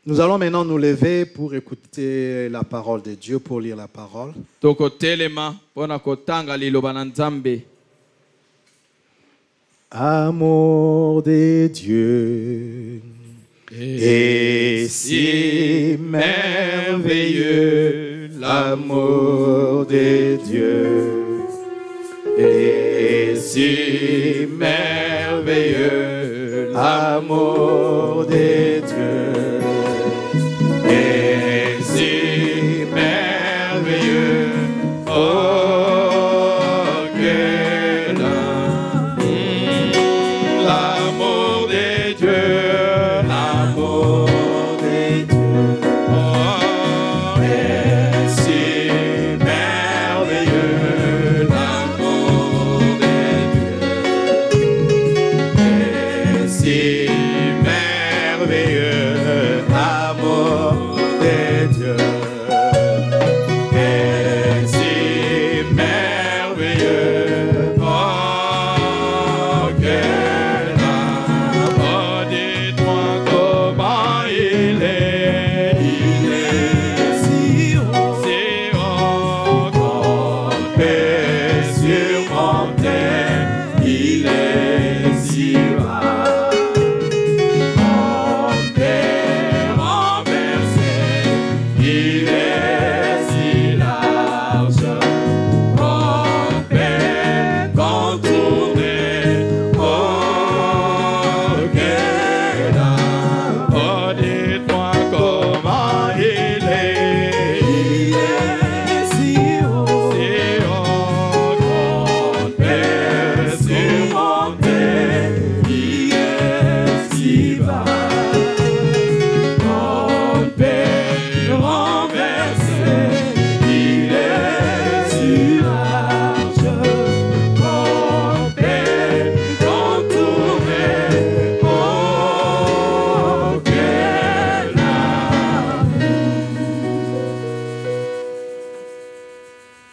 Nous allons maintenant nous lever pour écouter la parole de Dieu, pour lire la parole. Amour de Dieu est si merveilleux, l'amour de Dieu est si merveilleux, l'amour de Dieu est si merveilleux. Oh, que l'amour de Dieu, l'amour de Dieu, oh, est si merveilleux, l'amour de Dieu est si merveilleux, l'amour de Dieu est si merveilleux. Oh, que l'amour, dites-moi comment il est si haut, qu'on peut surmonter, il est si bas, qu'on peut renverser, il est si large, qu'on peut contourner. Oh, que l'amour, oh, dites-moi comment il est si haut, qu'on peut surmonter, il est si bas, qu'on peut renverser, il est si large, qu'on peut contourner. Oh, que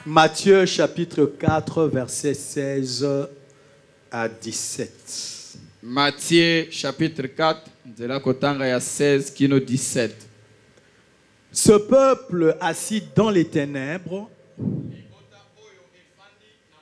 Matthieu chapitre 4, versets 16 à 17. Matthieu chapitre 4, de la kotanga ya 16 kino 17. Ce peuple assis dans les ténèbres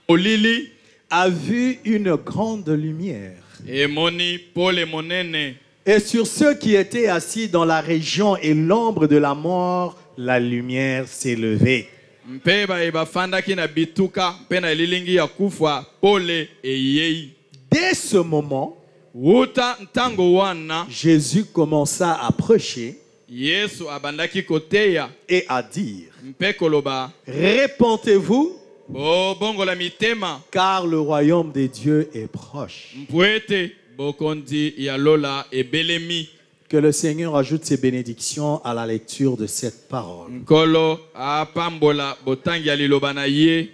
Olili a vu une grande lumière. emoni pole monene Et sur ceux qui étaient assis dans la région et l'ombre de la mort, la lumière s'est levée. mpe bafandaki na bituka mpe na elilingi ya kufa pole eyei. Dès ce moment, Wuta ntango wana Jésus commença à prêcher Yesu abandaki koteya et à dire: mpe koloba Répentez-vous, bobongola mitema car le royaume des dieux est proche. mpwete bokondi ya lola ebelemi. Que le Seigneur ajoute ses bénédictions à la lecture de cette parole. Nkolo apambola botangi ya liloba na ye.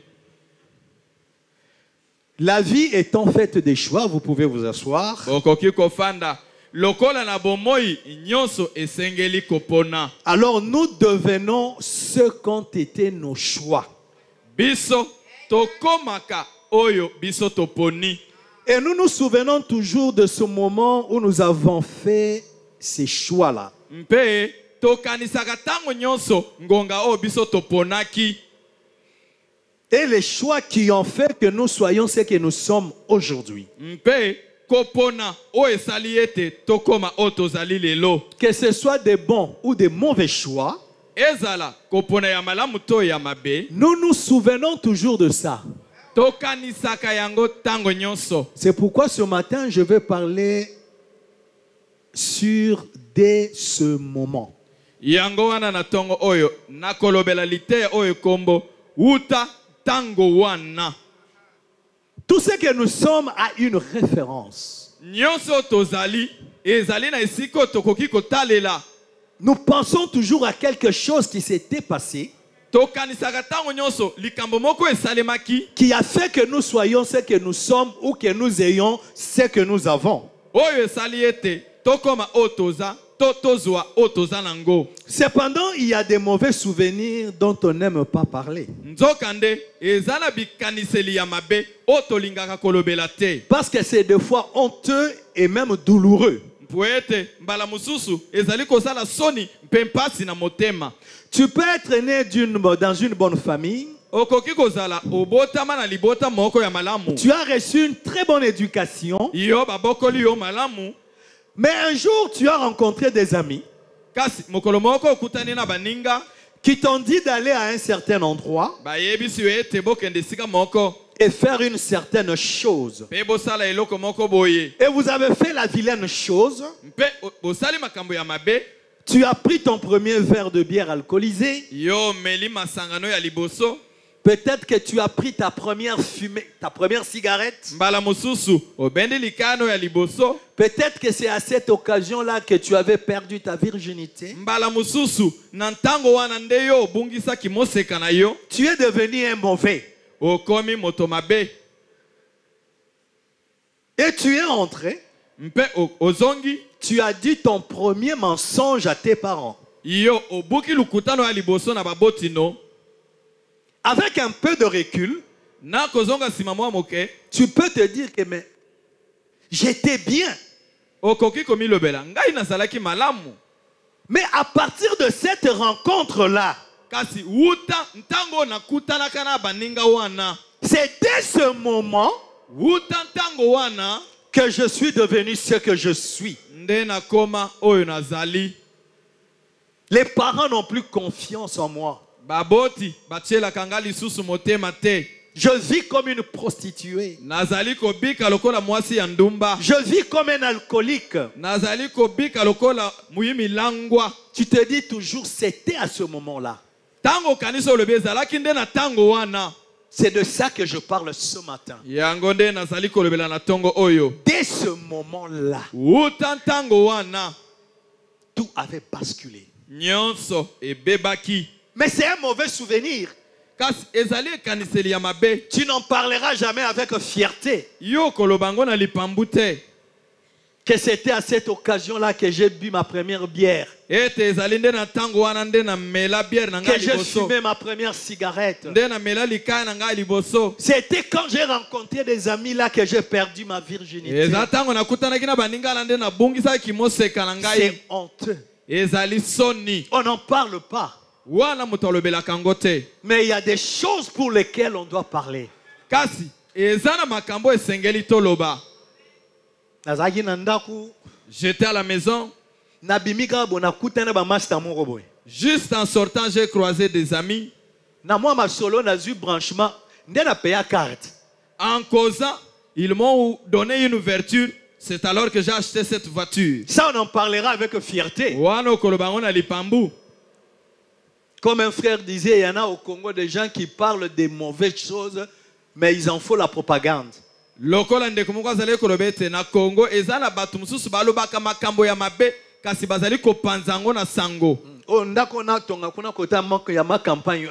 La vie étant faite des choix, vous pouvez vous asseoir. Bokoki kofanda lokola na bomoi nyonso esengeli kopona. Alors nous devenons ce qu'ont été nos choix. Biso tokomaka oyo biso toponi. Et nous nous souvenons toujours de ce moment où nous avons fait ces choix-là. Mpe tokanisaka tango nyonso ngonga oyo biso toponaki. Et les choix qui ont fait que nous soyons ce que nous sommes aujourd'hui. Mpe kopona oyo esali ete tokoma oyo tozali lelo. Que ce soit des bons ou des mauvais choix, Ezala kopona ya malamu to ya mabe. nous nous souvenons toujours de ça. Tokanisaka yango tango nyonso. C'est pourquoi ce matin, je vais parler sur dès ce moment. Yango wana na tongo oyo nakolobela liteya oyo kombo uta tango wana. Tout ce que nous sommes a une référence. Nyonso tozali ezali na esiko tokoki kotalela. Nous pensons toujours à quelque chose qui s'était passé, Tokanisaka tango nyonso likambo moko esalemaki qui a fait que nous soyons ce que nous sommes ou que nous ayons ce que nous avons. oyo esali ete tokoma oyo toza to tozwa oyo toza nango. Cependant, il y a des mauvais souvenirs dont on n'aime pas parler. Nzokande ezala bikaniseli ya mabe oyo tolingaka kolobela te. Parce que c'est des fois honteux et même douloureux. poete mbala mususu ezali kozala soni mpe mpasi na motema. Tu peux être né dans une bonne famille. Okoki kozala obotama na libota moko ya malamu. Tu as reçu une très bonne éducation. Yo babokoli yo malamu. Mais un jour, tu as rencontré des amis Kasi mokolo moko okutani na baninga qui t'ont dit d'aller à un certain endroit bayebisi yo ete bokende sika moko et faire une certaine chose. mpe bosala eloko moko boye. Et vous avez fait la vilaine chose. Mpe bosali makambo ya mabe. Tu as pris ton premier verre de bière alcoolisée. Yo meli masangano ya liboso. Peut-être que tu as pris ta première fumée, ta première cigarette. Mbala mususu obendi likano ya liboso. Peut-être que c'est à cette occasion-là que tu avais perdu ta virginité. Mbala mususu na ntango wana nde yo obungisaki moseka na yo. Tu es devenu un mauvais. Okomi moto mabe. Et tu es entré. Mpe ozongi. Tu as dit ton premier mensonge à tes parents. Yo obuki lukutano ya liboso na babotino. Avec un peu de recul, Na kozonga sima mwa moke. tu peux te dire que mais j'étais bien. Okoki komi lobela ngai nazalaki malamu. Mais à partir de cette rencontre-là, Kasi wuta ntango nakutanaka na baninga wana. c'est dès ce moment Wuta ntango wana que je suis devenu ce que je suis. nde nakoma oyo nazali. Les parents n'ont plus confiance en moi. Baboti batielaka nga lisusu motema te. Je vis comme une prostituée. Nazali kobika lokola mwasi ya ndumba. Je vis comme un alcoolique. Nazali kobika lokola muyimi langwa. Tu te dis toujours, c'était à ce moment-là. Tango kanisa olobi ezalaki nde na tango wana. C'est de ça que je parle ce matin. Yango nde nazali kolobela na tongo oyo. Dès ce moment-là, Wuta ntango wana tout avait basculé. nyonso ebebaki. Mais c'est un mauvais souvenir. Kasi ezali ekaniseli ya mabe. Tu n'en parleras jamais avec fierté. Yo kolobango na lipambu te. Que c'était à cette occasion-là que j'ai bu ma première bière. Ete ezali nde na tango wana nde na mela bière na Que ngai j'ai liboso. fumé ma première cigarette. Nde na mela likaya na ngai liboso. C'était quand j'ai rencontré des amis là que j'ai perdu ma virginité. Eza tango nakutanaki na baninga na nde nabungisaki moseka na ngai. C'est honteux. Ezali soni. On n'en parle pas. Wana moto alobelaka ngo te. Mais il y a des choses pour lesquelles on doit parler. Kasi eza na makambo esengeli toloba. Nazaki na ndaku, J'étais à la maison. nabimika bona kutana ba master moko boy. Juste en sortant, j'ai croisé des amis. Na moi ma solo na zu branchement, nde na payer carte. En causant, ils m'ont donné une ouverture. C'est alors que j'ai acheté cette voiture. Ça on en parlera avec fierté. Wana okolobango na lipambu. Comme un frère disait, il y en a au Congo des gens qui parlent des mauvaises choses, mais ils en font la propagande. Lokola ndeko moko azali kolobete na Congo ezala batu mususu balobaka makambo ya mabe kasi bazali kopanza ngo na sango. Oh ndako na tonga kuna kota moko ya ma campagne.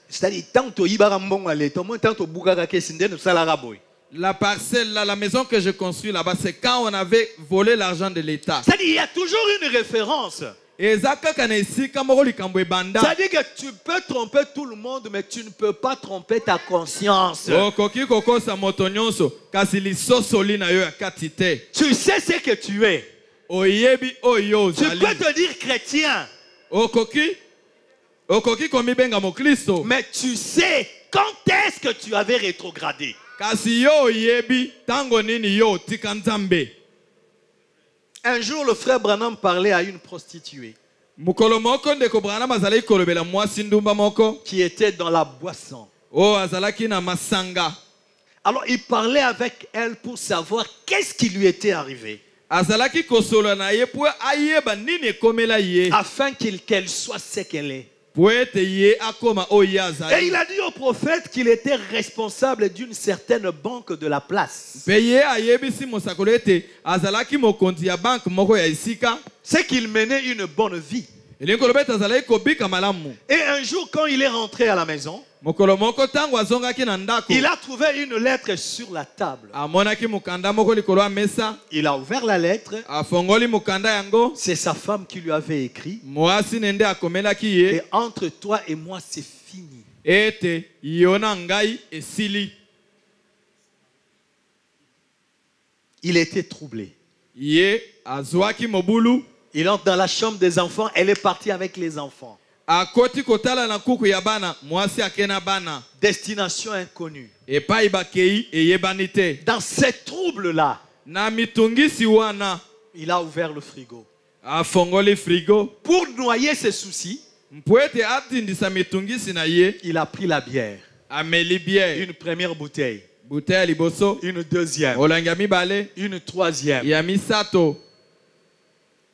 C'est-à-dire tant to yibara mbongo ale, tant to bukaka kesi ndene salara boy. La parcelle là, la maison que je construis là-bas, c'est quand on avait volé l'argent de l'État. C'est-à-dire il y a toujours une référence. Ezaka kana esika moko likambo ebanda. C'est-à-dire que tu peux tromper tout le monde, mais tu ne peux pas tromper ta conscience. Okoki kokosa moto nyonso kasi lisoso lina yo ya kati te. Tu sais ce que tu es. Oyebi oyo Tu ozali. peux te dire chrétien, Okoki komibenga mokristo. mais tu sais quand est-ce que tu avais rétrogradé. Kasi yo oyebi tango nini yo tika nzambe. Un jour, le frère Branham parlait à une prostituée Mukolo moko ndeko Branham azali kolobela mwasi ndumba moko. qui était dans la boisson. O azalaki na masanga. Alors, il parlait avec elle pour savoir qu'est-ce qui lui était arrivé, Azalaki kosolo na ye po ayeba nini ekomela ye. afin qu'elle soit ce qu'elle est. Po ete ye akoma oyo Et azali. il a dit au prophète qu'il était responsable d'une certaine banque de la place. Pe ye ayebisi mosakolo ete azalaki mokonzi ya banke moko ya esika. C'est qu'il menait une bonne vie. Elingi koloba ete azalaki kobika malamu. Et un jour, quand il est rentré à la maison, Mokolo moko tango azongaki na ndako. il a trouvé une lettre sur la table. Amonaki mukanda moko likolo ya mesa. Il a ouvert la lettre. Afongoli mukanda yango. C'est sa femme qui lui avait écrit. Mwasi nende akomelaki ye. Et entre toi et moi, c'est fini. Ete yona ngai esili. Il était troublé. Ye azwaki mobulu Il entre dans la chambre des enfants. Elle est partie avec les enfants. akoti kotala na kuku ya bana mwasi akena bana Destination inconnue. epai bakei eyebani te. Dans ces troubles-là, Na mitungisi wana il a ouvert le frigo. afongoli frigo Pour noyer ses soucis, mpo ete atindisa mitungisi na ye il a pris la bière. ameli biere Une première bouteille. buteille ya liboso Une deuxième. molangi ya mibale Une troisième. ya misato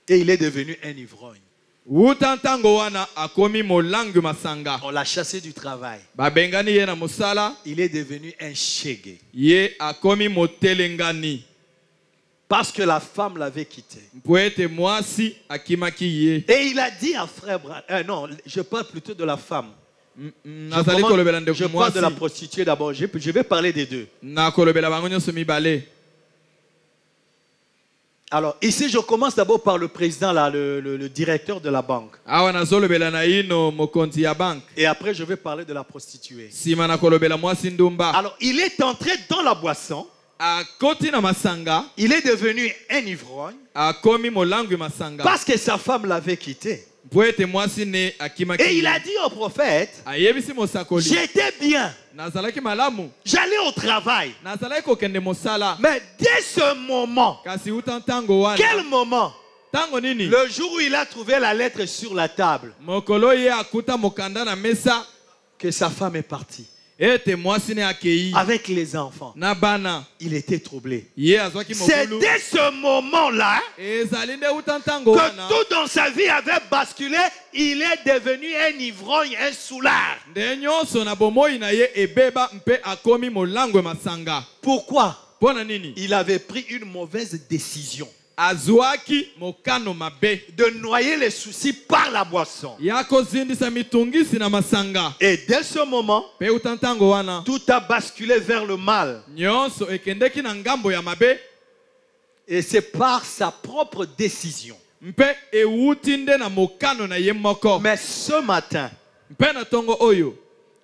Et il est devenu un ivrogne. wuta ntango wana akomi molangi masanga On l'a chassé du travail. babengani ye na mosala Il est devenu un shege. ye akomi motelengani Parce que la femme l'avait quitté. mpo ete mwasi akimaki ye. Et il a dit à frère non, je parle plutôt de la femme. nazali kolobela Je ndeko parle de la mwasi prostituée d'abord. Je vais parler des deux. nakolobela bango nyonso mibale. Alors, ici, je commence d'abord par le président, là, le directeur de la banque. awa nazolobela na ino mokonzi ya banke Et après, je vais parler de la prostituée. nsima nakolobela mwasi ndumba. Alors, il est entré dans la boisson. akoti na masanga Il est devenu un ivrogne akomi molangi masanga parce que sa femme l'avait quitté. mpo ete mwasi ne akimaki Et il ye. a dit au prophète, ayebisi mosakoli j'étais bien, nazalaki malamu j'allais au travail. nazalaki kokende mosala Mais dès ce moment, kasi uta ntango wana quel moment? ntango nini Le jour où il a trouvé la lettre sur la table, mokolo ye akuta mokanda na mesa que sa femme est partie ete mwasi ne akei avec les enfants. na bana Il était troublé. ye azwaki C'est mobulu dès ce moment-là ezali nde uta ntango que wana tout dans sa vie avait basculé. Il est devenu un ivrogne, un soulard. nde nyonso na bomoi na ye ebeba mpe akomi molangwe masanga. Pourquoi? mpo na nini Il avait pris une mauvaise décision azwaki mokano mabe de noyer les soucis par la boisson. ya kozindisa mitungisi na masanga. Et dès ce moment, mpe uta ntango wana tout a basculé vers le mal. nyonso ekendeki na ngambo ya mabe Et c'est par sa propre décision. mpe ewuti nde na mokano na ye moko. Mais ce matin, mpe na ntongo oyo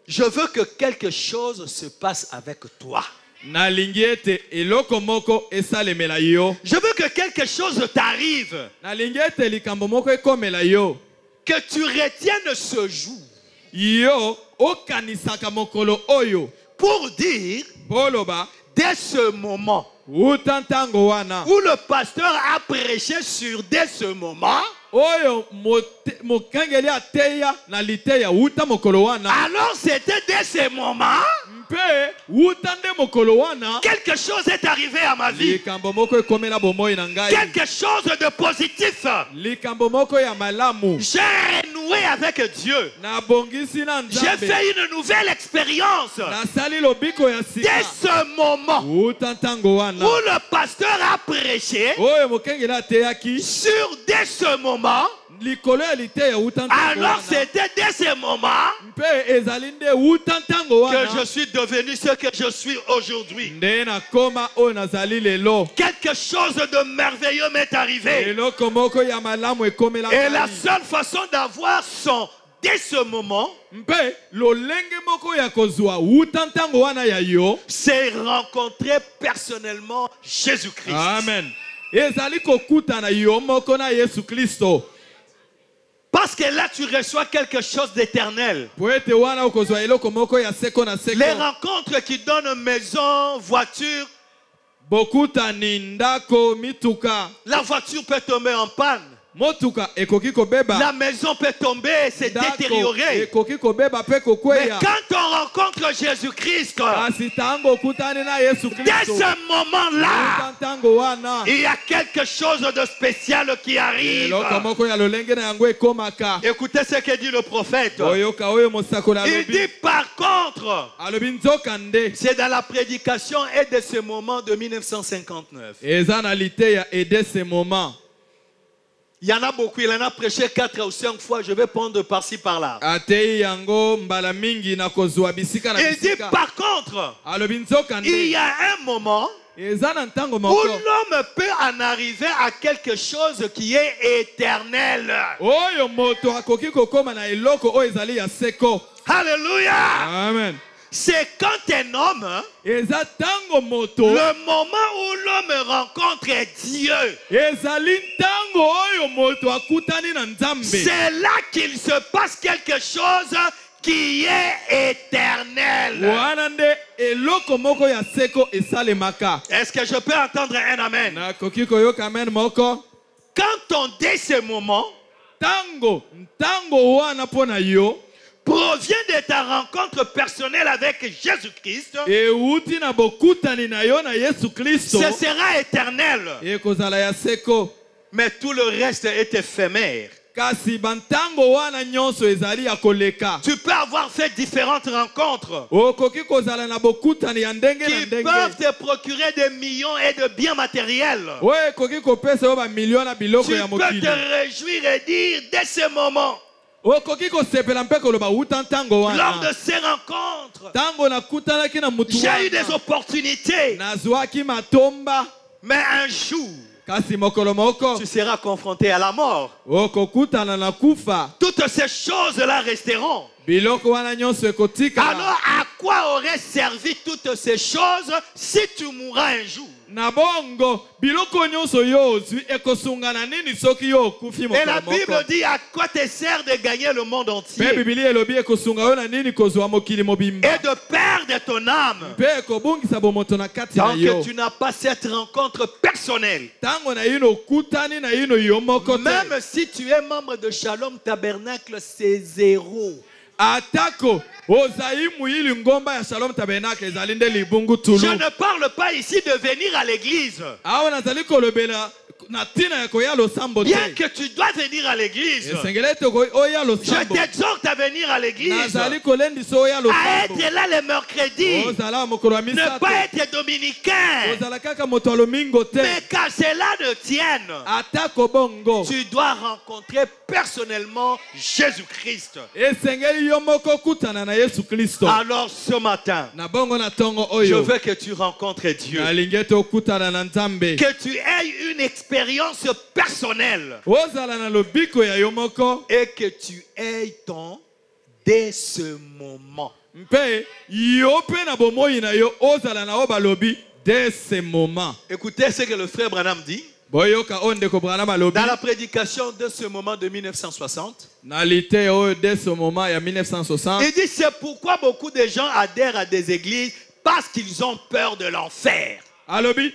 je veux que quelque chose se passe avec toi. nalingi ete eloko moko esalemela yo. Je veux que quelque chose t'arrive, nalingi ete likambo moko ekomela yo que tu retiennes ce jour yo okanisaka mokolo oyo pour dire, boloba dès ce moment uta ntango wana où le pasteur a prêché sur dès ce moment, oyo mokangeli ateya na liteya uta mokolo wana alors c'était dès ce moment, mpe uta nde mokolo wana quelque chose est arrivé à ma vie. likambo moko ekomela bomoi na ngai. Quelque chose de positif. likambo moko ya malamu J'ai renoué avec Dieu. nabongisi na J'ai nzambe fait une nouvelle expérience. nasali lobiko ya Dès sika ce moment uta ntango où wana le pasteur a prêché, oyo mokengeli ateyaki sur dès ce moment, likolo ya liteya uta ntango alors wana c'était dès ce moment mpe ezali nde uta ntango que wana je suis devenu ce que je suis aujourd'hui. nde nakoma oyo nazali lelo. Quelque chose de merveilleux m'est arrivé. eloko moko ya malamu ekomela Et la ngai. seule façon d'avoir son dès ce moment, mpe lolenge moko ya kozwa uta ntango wana ya yo c'est rencontrer personnellement Jésus-Christ. amen ezali kokutana yo moko na yesu kristo. Parce que là, tu reçois quelque chose d'éternel. po ete wana okozwa eloko moko ya seko na Les seko. rencontres qui donnent maison, voiture, bokutani ndako mituka la voiture peut tomber en panne. motuka ekoki kobeba La maison peut tomber, se ndako détériorer. ekoki kobeba mpe Mais kokweya. quand on rencontre Jésus-Christ, kasi ntango okutani na yesu dès kristo ce moment-là, uta ntango wana il y a quelque chose de spécial qui arrive. eloko moko ya lolenge na yango ekomaka. Écoutez ce que dit le prophète. oyoka oyo mosakoli Il alobi dit par contre, alobi nzoka nde c'est dans la prédication et de ce moment de 1959. eza na liteya ede ce moment. Il y en a beaucoup, il en a prêché 4 ou 5 fois, je vais prendre par-ci par-là. atei yango mbala mingi na kozwa bisika na Il dit bisika. par contre, alobi nzoka il y nde a un moment eza na ntango où moko l'homme peut en arriver à quelque chose qui est éternel. oyo moto akoki kokoma na eloko oyo ezali ya seko. Alléluia. amen C'est quand un homme, eza ntango moto le moment où l'homme rencontre Dieu, ezali ntango oyo moto akutani na nzambe. c'est là qu'il se passe quelque chose qui est éternel. wana nde eloko moko ya seko esalemaka. Est-ce que je peux entendre un amen? nakoki koyoka amen moko. Quand on dit ce moment, ntango wana mpo na yo provient de ta rencontre personnelle avec Jésus-Christ, euti na bokutani na yo na Yesu Kristo, ce sera éternel. ekozala ya seko. Mais tout le reste est éphémère. kasi bantango wana nyonso ezali ya koleka. Tu peux avoir fait différentes rencontres okoki kozala na bokutani ya ndenge na qui ndenge. peuvent te procurer des millions et de biens matériels. oyo ekoki kopesa yo bamilio na biloko Tu ya peux mokili. te réjouir et dire dès ce moment, okoki kosepela mpe koloba uta ntango lors de wana ces rencontres, ntango nakutanaki na mutu j'ai eu des wana opportunités. nazwaki matomba. Mais un jour, kasi mokolo moko tu seras confronté à la mort. okokutana na kufa. Toutes ces choses-là resteront. biloko wana nyonso ekotikala. Alors, à quoi auraient servi toutes ces choses si tu mourras un jour? na bongo biloko nyonso yo ozwi ekosungana nini soki yo okufi Et la mokolo Bible moko. dit à quoi te sert de gagner le monde mpe entier bibili elobi ekosunga yo na nini kozwa mokili mobimba et de perdre ton âme mpe ekobungisa bomoto na kati na tant yo. que tu n'as pas cette rencontre personnelle. ntango na yino okutani na yino yo moko te. Même si tu es membre de Shalom Tabernacle, c'est zéro. atako ozali muyili ngomba ya Shalom Tabernacle ezali nde libungu tulu. Je ne parle pas ici de venir à l'église. awa nazali kolobela na ntina ya koya losambo te. Bien que tu dois venir à l'église, esengeli ete oya je losambo. t'exhorte à venir à l'église, nazali kolendisa oya à losambo. être là le mercredi, ozala mokolo ya ne misato. pas être dominicain. ozala kaka moto ya lomingo te. Mais qu'à cela ne tienne, atako bongo tu dois rencontrer personnellement Jésus-Christ. esengeli yo moko okutana na Yesu Kristo. Alors ce matin, na bongo na ntongo je oyo veux que tu rencontres Dieu, nalingi ete okutana na Nzambe. que tu aies une expérience personnelle ozala na lobiko ya yo moko et que tu aies ton dès ce moment. mpe yo mpe na bomoi na yo ozala na o balobi dès ce moment. Écoutez ce que le frère Branham dit boyoka oyo ndeko Branham alobi dans la prédication de ce moment de 1960. na lite oyo dès ce moment ya 1960. Il dit c'est pourquoi beaucoup de gens adhèrent à des églises parce qu'ils ont peur de l'enfer. alobi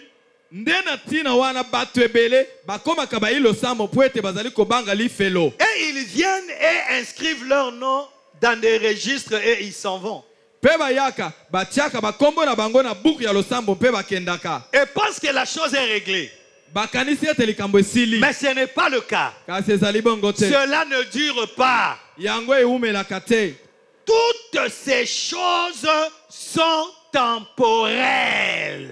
nde na ntina wana bato ebele bakomaka bayilo sambo mpo ete bazali kobanga lifelo. Et ils viennent et inscrivent leur nom dans des registres et ils s'en vont. mpe bayaka batiaka bakombo na bango na buku ya losambo mpe bakendaka. Et pensent que la chose est réglée. bakanisi ete likambo esili. Mais ce n'est pas le cas. kasi ezali bongo te. Cela ne dure pas. yango ewumelaka te. Toutes ces choses sont temporelles.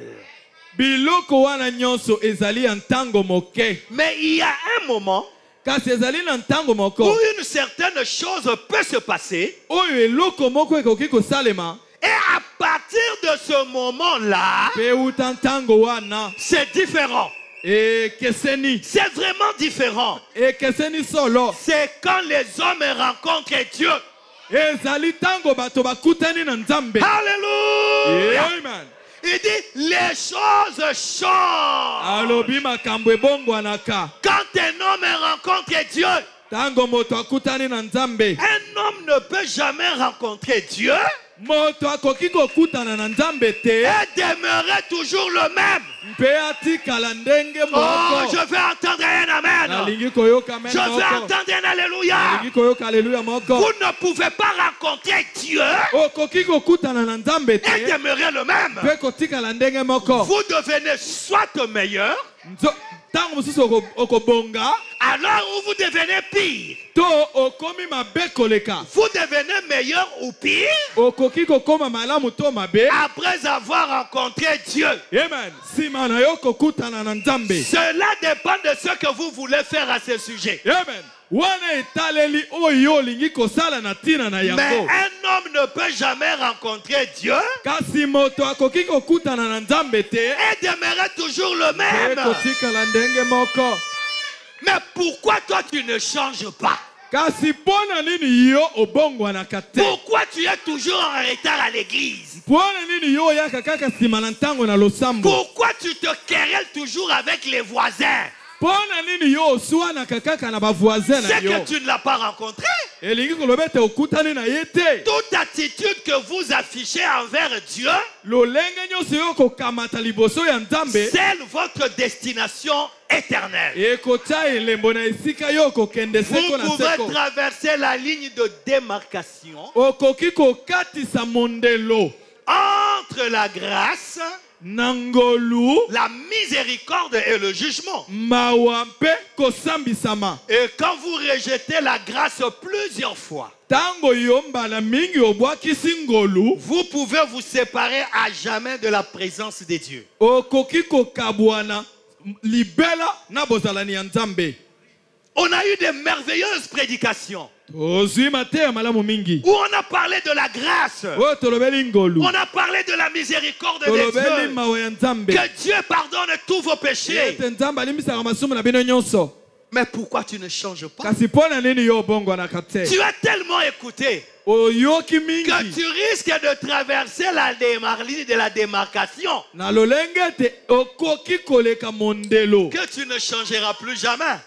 biloko wana nyonso ezali ya ntango moke. Mais il y a un moment kasi ezali na ntango où moko une certaine chose peut se passer. oyo eloko moko ekoki kosalema. Et à partir de ce moment-là, mpe uta ntango wana c'est différent. ekeseni. C'est vraiment différent. ekeseni solo. C'est quand les hommes rencontrent Dieu. ezali ntango bato bakutani na Nzambe. Alléluia. Amen. Il dit les choses changent. alobi makambo ebongwanaka Quand un homme rencontre Dieu, ntango moto akutani na Nzambe. un homme ne peut jamais rencontrer Dieu moto akoki kokutana na Nzambe te et demeurer toujours le même. mpe atikala ndenge Oh, moko. je veux entendre un amen. nalingi koyoka amen Je veux moko. entendre un alléluia. nalingi koyoka aleluya moko. Vous ne pouvez pas rencontrer Dieu okoki kokutana na Nzambe et te demeurer le même. mpe kotikala ndenge moko. Vous devenez soit meilleur, ntango mosusu okobonga alors où vous devenez pire. to okomi mabe koleka. Vous devenez meilleur ou pire okoki kokoma malamu to mabe. après avoir rencontré Dieu. amen. nsima na yo kokutana na Nzambe. Cela dépend de ce que vous voulez faire à ce sujet. amen. wana etaleli oyo olingi kosala na ntina na Mais yango. un homme ne peut jamais rencontrer Dieu kasi moto akoki kokutana na Nzambe te et demeurer toujours le mpe même. kotikala ndenge moko. Mais pourquoi toi tu ne changes pas? kasi pona nini yo obongwanaka te? Pourquoi tu es toujours en retard à l'église? Pona nini yo oyaka kaka nsima na ntango na losambo? Pourquoi tu te querelles toujours avec les voisins? Pona nini yo oswanaka kaka na bavoisin na C'est yo? que tu ne l'as pas rencontré. Elingi koloba ete okutani na ye te. Toute attitude que vous affichez envers Dieu, lolenge nyonso yo kokamata liboso ya Nzambe, c'est votre destination éternelle. ekotia elembo na esika yo kokende Vous seko na pouvez seko. traverser la ligne de démarcation Okoki kokatisa mondelo entre la grâce, na ngolu, la miséricorde et le jugement. mawa mpe kosambisama. Et quand vous rejetez la grâce plusieurs fois, Tango yo mbala mingi obwakisi ngolu, vous pouvez vous séparer à jamais de la présence de Dieu. okoki kokabwana libela na bozalani ya Nzambe. On a eu des merveilleuses prédications Ozwi mateya malamu mingi. où on a parlé de la grâce, O tolobeli ngolu, on a parlé de la miséricorde de tolobeli Dieu, mawa ya Nzambe. que Dieu pardonne tous vos péchés. Ete Nzambe alimbisaka masumu na bino nyonso. Mais pourquoi tu ne changes pas? Kasi pona nini yo obongwanaka te? Tu as tellement écouté Oyoki que mingi. tu risques de traverser la ligne de la démarcation, Na lolenge te okoki koleka mondelo. que tu ne changeras plus jamais.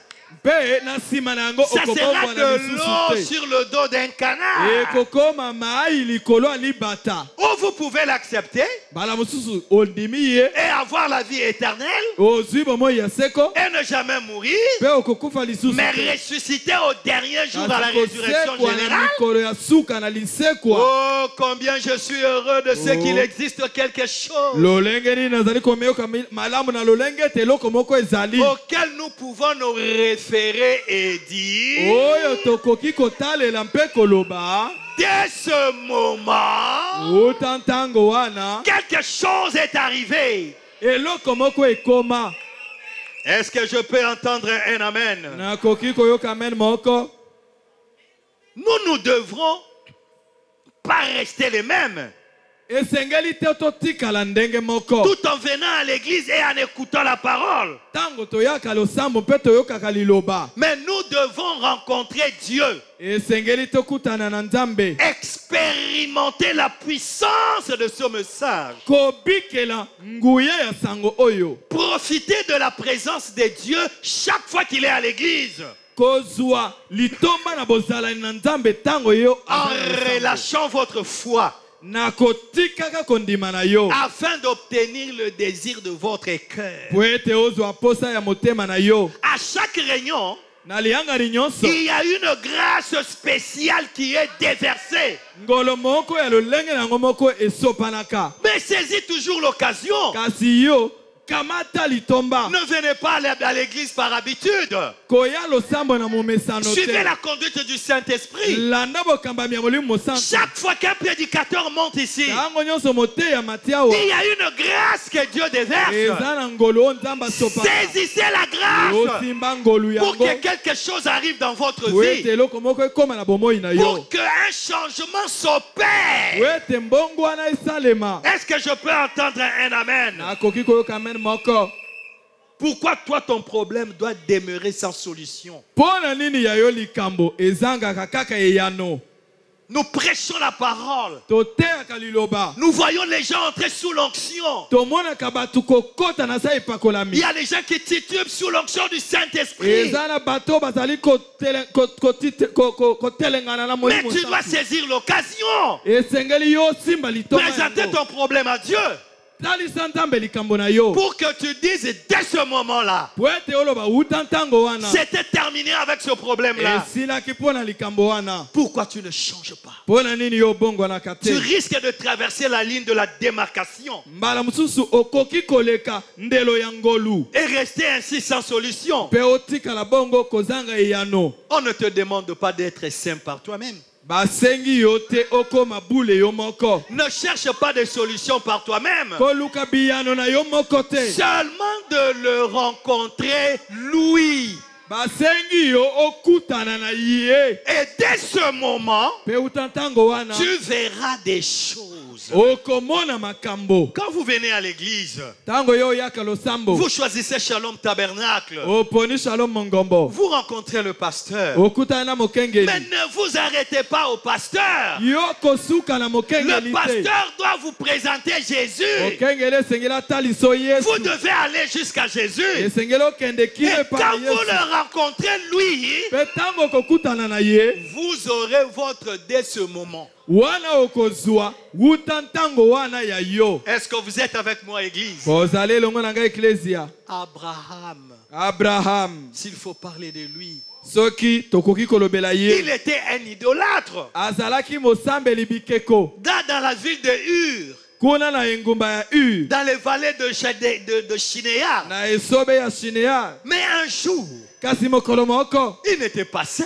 Mpe na nsima na yango Ça sera okobongwana de lisusu l'eau te. sur le dos d'un canard. Ekokoma mai likolo ya libata. Ou vous pouvez l'accepter Bala mosusu ondimi ye, et avoir la vie éternelle ozwi bomoi ya seko, et ne jamais mourir, mpe okokufa lisusu mais te. ressusciter au dernier jour à la Kasi résurrection kosekwa na générale. mikolo ya suka na lisekwa. Oh, combien je suis heureux de ce qu'il existe quelque chose Lolenge nini nazali komeyoka malamu na lolenge te eloko moko ezali. auquel nous pouvons nous référer et dire, Oyo tokoki kotalela mpe koloba, dès ce moment, uta ntango wana, quelque chose est arrivé. eloko moko ekoma. Est-ce que je peux entendre un amen? Nakoki koyoka amen moko. Nous devrons pas rester les mêmes. Esengeli te totikala ndenge moko. Tout en venant à l'église et en écoutant la parole. Tango toyaka losambo mpe toyokaka liloba. Mais nous devons rencontrer Dieu. Esengeli tokutana na Nzambe. Expérimenter la puissance de ce message. Kobikela nguya ya sango oyo. Profiter de la présence de Dieu chaque fois qu'il est à l'église. Kozwa litomba na bozalani na Nzambe tango yo En relâchant votre foi. na kotikaka kondima na yo. Afin d'obtenir le désir de votre cœur. Po ete ozwa posa ya motema na yo. À chaque réunion, Na liangani nyonso. il y a une grâce spéciale qui est déversée. Ngolo moko ya lolenge na ngo moko esopanaka. Mais saisis toujours l'occasion. Kasi yo kamata litomba. Ne venez pas à l'église par habitude. Koya losambo na momesano Suivez te. la conduite du Saint-Esprit. Landa bokambami ya molimo mosantu. Chaque fois qu'un prédicateur monte ici, Tango nyonso moteya matiawa. il y a une grâce que Dieu déverse. Eza na ngolo nzamba sopana. Saisissez la grâce Osimba ngolu pour yango. que quelque chose arrive dans votre Wete vie. eloko moko ekoma na bomoi na yo. Pour qu'un changement s'opère. Wete mbongo wana esalema. Est-ce que je peux entendre un amen? Nakoki koyoka amen moko. Pourquoi toi ton problème doit demeurer sans solution? Pona nini ya yo likambo ezangaka kaka eyano. Nous prêchons la parole. Toteyaka liloba. Nous voyons les gens entrer sous l'onction. Tomonaka bato kokota na sa Il epakolami. y a des gens qui titubent sous l'onction du Saint-Esprit. Eza na bato bazali kotelengana na Mais molimo tu dois santu. saisir l'occasion. Esengeli yo simba litomba Présenter yango. ton problème à Dieu. Talisa Nzambe likambo na yo. Pour que tu dises dès ce moment-là, Po ete oloba uta ntango wana. c'était terminé avec ce problème-là. Esilaki pona likambo wana. Pourquoi tu ne changes pas? Pona nini yo bongwanaka Tu te. risques de traverser la ligne de la démarcation Mbala mosusu okoki koleka ndelo ya ngolu. et rester ainsi sans solution. Pe otikala bongo kozanga eyano. On ne te demande pas d'être saint par toi-même. Basengi yo te okoma bule yo moko. Ne cherche pas de solution par toi-même. Koluka biyano na yo moko te. Seulement de le rencontrer, lui. Basengi yo okutana na ye. Et dès ce moment, Pe uta ntango wana. tu verras des choses. choses. okomona makambo. Quand vous venez à l'église, Tango yo yaka losambo. vous choisissez Shalom Tabernacle. Oponi Shalom Mongombo. Vous rencontrez le pasteur. Okutana mokengeli. Mais ne vous arrêtez pas au pasteur. Yoko suka na mokengeli. Le pasteur doit vous présenter Jésus. Mokengeli sengela taliso Yesu. Vous devez aller jusqu'à Jésus. Et sengelo kende kile Et pa quand Yesu. vous le rencontrez, lui, Pe tango kokutana na ye. vous aurez votre dès ce moment. Wana okozwa utantango wana ya yo. Est-ce que vous êtes avec moi, église? Bozale longo na nga ecclesia. Abraham. S'il faut parler de lui, Soki tokoki kolobela ye. il était un idolâtre. Azalaki mosambeli bikeko. Dans la ville de Ur, Kuna na engumba ya U. dans les vallées de Shinéar. Na esobe ya Shinéar. Mais un jour, Kasi mokolo moko. il n'était pas saint.